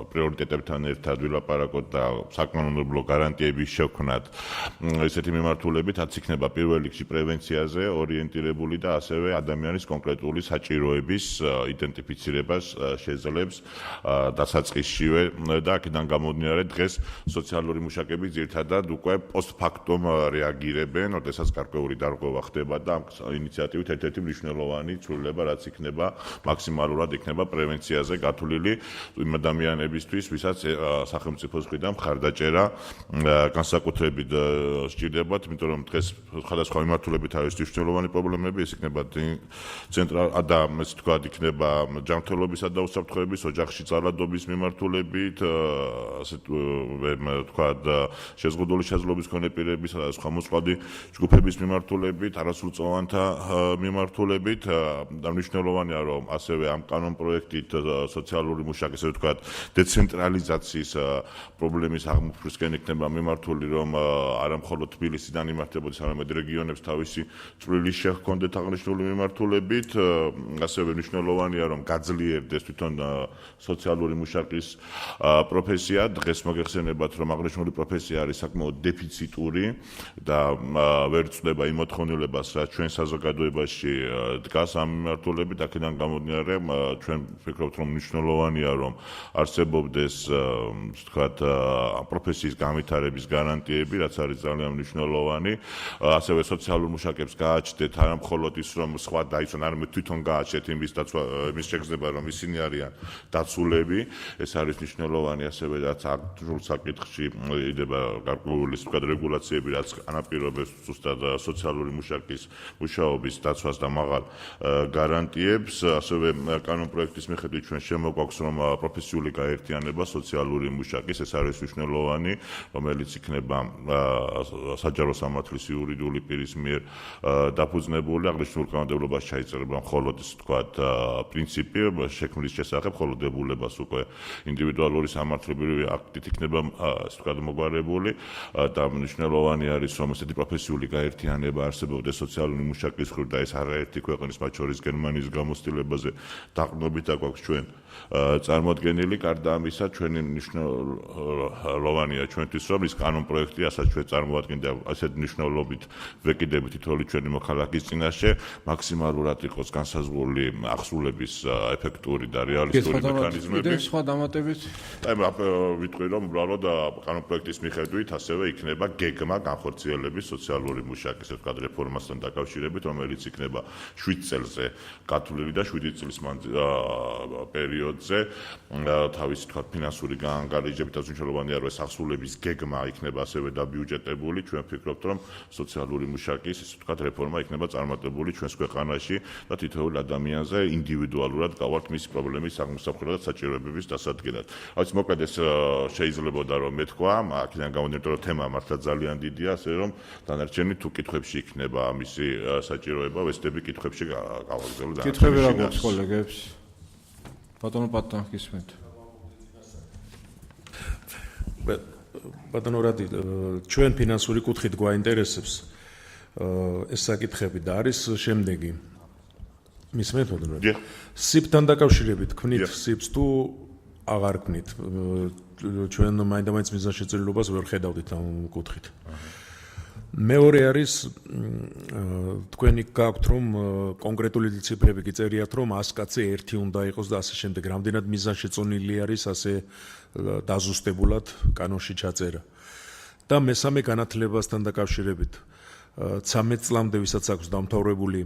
პრიორიტეტებთან ერთად ვილაპარაკოთ და საკანონმდებლო გარანტიების შექმნათ ესეთი მიმართულებით რაც იქნება პირველ რიგში პრევენციაზე ორიენტირებული და ასევე ადამიანის კონკრეტული საჭიროების იდენტიფიცირებას შეძლებს დასაწყისშივე და აქედან გამომდინარე დღეს სოციალური მუშაკები ძირითადად უკვე პოსტფაქტუმ რეაგირებენ, როდესაც გარკვეული დარღვევა ხდება და ამ ინიციატივით ერთ-ერთი მნიშვნელოვანი ცვლილება რაც იქნება მაქსიმალურად იქნება პრევენციაზე გათვლილი იმ ადამიანებისთვის, ვისაც სახელმწიფოს მხრიდან მხარდაჭერა განსაკუთრებით სჭირდებათ, იმიტომ რომ დღეს სხვადასხვა მიმართულებით არის მნიშვნელოვანი პრობლემები, ეს იქნება და ესე თქვა იქნება ჯანმრთელობისა და უსაფრთხოების, ოჯახში ძალადობის მიმართულებით, ასე თქვა შეზღუდული შესაძლებლობის მქონე პირების და სხვა მოწყვლადი ჯგუფების მიმართულებით, არასრულწლოვანთა მიმართულებით და მნიშვნელოვანია რომ ასევე ამ კანონპროექტით სოციალური მუშაკის, ასე თქვა დეცენტრალიზაციის პრობლემის აღმოფხვრისკენ იქნება მიმართული, რომ არა მხოლოდ თბილისიდან იმართებოდეს, არამედ რეგიონებს თავისი წვლილი შეჰქონდეთ აღნიშნული მიმართულებით. ასევე მნიშვნელოვანია, რომ გაძლიერდეს თვითონ სოციალური მუშაკის პროფესია. დღეს მოგეხსენებათ, რომ აღნიშნული პროფესია არის საკმაოდ დეფიციტური და ვერ წვდება იმ მოთხოვნილებას, რაც ჩვენ საზოგადოებაში დგას ამ მიმართულებით. აქედან გამომდინარე, ჩვენ ვფიქრობთ, რომ მნიშვნელოვანია, რომ არსებობდეს ვთქვათ პროფესიის განვითარების გარანტიები, რაც არის ძალიან მნიშვნელოვანი. ასევე სოციალურ მუშაკებს გააჩნდეთ არა მხოლოდ ის, რომ სხვა დაიცვან, არამედ თვითონ გააჩნდეთ იმის შეგრძნება, რომ ისინი არიან დაცულები. ეს არის მნიშვნელოვანი, ასევე რაც აღნიშნულ საკითხში იდება გარკვეული რეგულაციები, რაც ანაპირობებს ზუსტად სოციალური მუშაკის მუშაობის დაცვას და მაღალ გარანტიებს. ასევე კანონპროექტის მიხედვით ჩვენ შემოგვაქვს, რომ პროფესიული გაერთიანება სოციალური მუშაკის, ეს არის მნიშვნელოვანი, რომელიც იქნება საჯარო სამართლის იურიდიული პირის მიერ დაფუძნებული. აღნიშნულ კანონმდებლობას ჩაიწერება მხოლოდ ისე ვთქვათ პრინციპი შექმნის შესახებ, ხოლო დებულებას უკვე ინდივიდუალური სამართლებრივი აქტით იქნება ისე ვთქვათ მოგვარებული და მნიშვნელოვანი არის, რომ ესეთი პროფესიული გაერთიანება არსებობდეს სოციალური მუშაკის მხრივ და ეს არაერთი ქვეყნის, მათ შორის გერმანიის გამოცდილებაზე დაყრდნობით აგვაქვს ჩვენ წარმოდგენილი. გარდა ამისა, ჩვენი მნიშვნელოვანია ჩვენთვის, რომ ის კანონპროექტი, რასაც ჩვენ წარმოადგენთ ასეთ მნიშვნელობით ვეკიდებით თითოეული ჩვენი მოქალაქის წინაშე, მაქსიმალურად იყოს განსაზღვრული აღსრულების ეფექტური და რეალისტური მექანიზმები. სხვა დამატებით? ვიტყვი, რომ უბრალოდ კანონპროექტის მიხედვით ასევე იქნება გეგმა განხორციელების სოციალური მუშაკის, ასე ვთქვათ, რეფორმასთან დაკავშირებით, რომელიც იქნება 7 წელზე გათვლილი და 7 წლის პერიოდში პერიოდზე თავისი თქვა ფინანსური ანგარიშებით და მნიშვნელოვანი არის სახსრულების გეგმა იქნება ასევე დაბიუჯეტებული. ჩვენ ვფიქრობთ, რომ სოციალური მუშაკის ისე თქვა რეფორმა იქნება წარმატებული ჩვენს ქვეყანაში და თითოეულ ადამიანზე ინდივიდუალურად გავართ მისი პრობლემის აღმოსახვერად და საჭიროებების დასადგენად. რაც მოკლედ ეს შეიძლებოდა რომ მეთქვა, აქედან გამომდინარე რომ თემა მართლა ძალიან დიდია, ასე რომ დანარჩენი თუ კითხვებში იქნება ამისი საჭიროება, ვესტები კითხვებში გავაგზავნოთ. კითხვები რა გვაქვს კოლეგებს? ბატონო პატონ გისმენთ. ბატონო რადი, ჩვენ ფინანსური კუთხით გვაინტერესებს ეს საკითხები და არის შემდეგი. მისმენთ ბატონო რადი? სიბთან დაკავშირებით ქმნით სიბს თუ აღარ ქმნით? ჩვენ მაინდა-მაინც მიზანშეწირილობას ვერ ხედავდით ამ კუთხით. მეორე არის თქვენი გაქვთ რომ კონკრეტული ციფრები გიწერიათ რომ 100 კაცი ერთი უნდა იყოს და ასე შემდეგ. რამდენად მიზანშეწონილი არის ასე დაზუსტებულად კანონში ჩაწერა. და მესამე განათლებასთან დაკავშირებით 13 წლამდე ვისაც აქვს დამთავრებული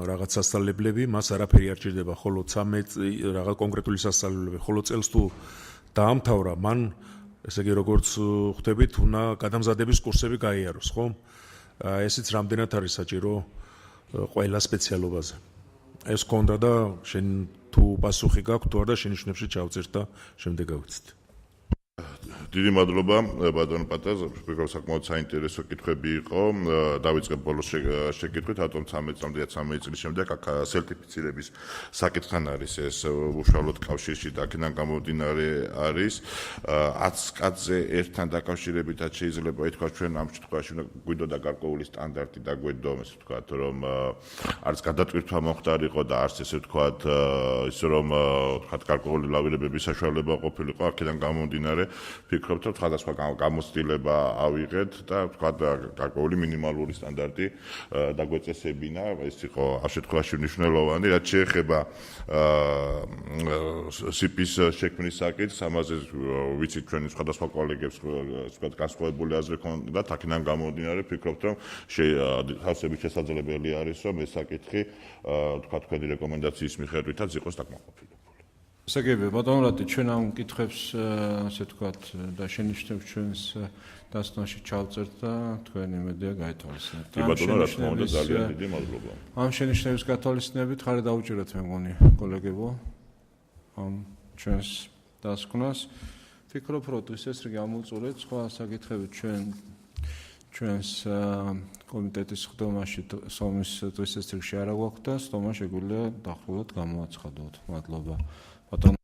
რაღაც სასწავლებლები, მას არაფერი არ ჭირდება, ხოლო 13 რაღაც კონკრეტული სასწავლებლები, ხოლო წელს თუ დაამთავრა, მან ესე იგი როგორც ხვდებით, უნდა გადამზადების კურსები გაიაროს, ხო? ესეც რამდენად არის საჭირო ყველა სპეციალობაზე. ეს კონდა და შენ თუ პასუხი გაქვს, თუ არა შენიშვნებში ჩავწერთ და შემდეგ გავიცით. დიდი მადლობა ბატონ პატას, ვფიქრობ საკმაოდ საინტერესო კითხვები იყო. დავიწყებ ბოლოს შეკითხვით, რატომ 13 წლამდე და 13 წლის შემდეგ აქ სერტიფიცირების საკითხთან არის ეს უშუალოდ კავშირში და აქედან გამომდინარე არის 10 კაცზე ერთთან დაკავშირებითაც შეიძლება ითქვა ჩვენ ამ შემთხვევაში გვინდოდა გარკვეული სტანდარტი დაგვედო, ესე ვთქვათ, რომ არც გადატვირთვა მომხდარიყო და არც ესე ვთქვათ, ისე რომ ვთქვათ გარკვეული ლავირებების საშუალება ყოფილიყო, აქედან გამომდინარე ვფიქრობთ, რომ სხვადასხვა გამოცდილება ავიღეთ და ვთქვათ გარკვეული მინიმალური სტანდარტი დაგვეწესებინა. ეს იყო ამ შემთხვევაში მნიშვნელოვანი, რაც შეეხება სიპის შექმნის საკითხს, ამაზე ვიცით ჩვენი სხვადასხვა კოლეგებს ვთქვათ განსხვავებული აზრი ჰქონდათ, აქედან გამომდინარე ვფიქრობთ, რომ თავსებით შესაძლებელი არის, რომ ეს საკითხი ვთქვათ თქვენი რეკომენდაციის მიხედვითაც იყოს დაკმაყოფილებული. საგებია ბატონო რადი, ჩვენ ამ კითხვებს ასე ვთქვათ და შენიშვნებს ჩვენს დასკვნაში ჩავწერთ და თქვენი მედია გაითვალისწინებთ. ბატონო რა თქმა უნდა ძალიან დიდი მადლობა. ამ შენიშვნების გათვალისწინებით ხარი დაუჭიროთ მე მგონი კოლეგებო ამ ჩვენს დასკვნას. ვფიქრობ, რომ დღეს რიგ ამოვწურეთ, სხვა საკითხები ჩვენს კომიტეტის სხდომაში სომის დღეს რიგში არა გვაქვს და სხდომა შეგვიძლია დაახლოებით გამოაცხადოთ. მადლობა. Потом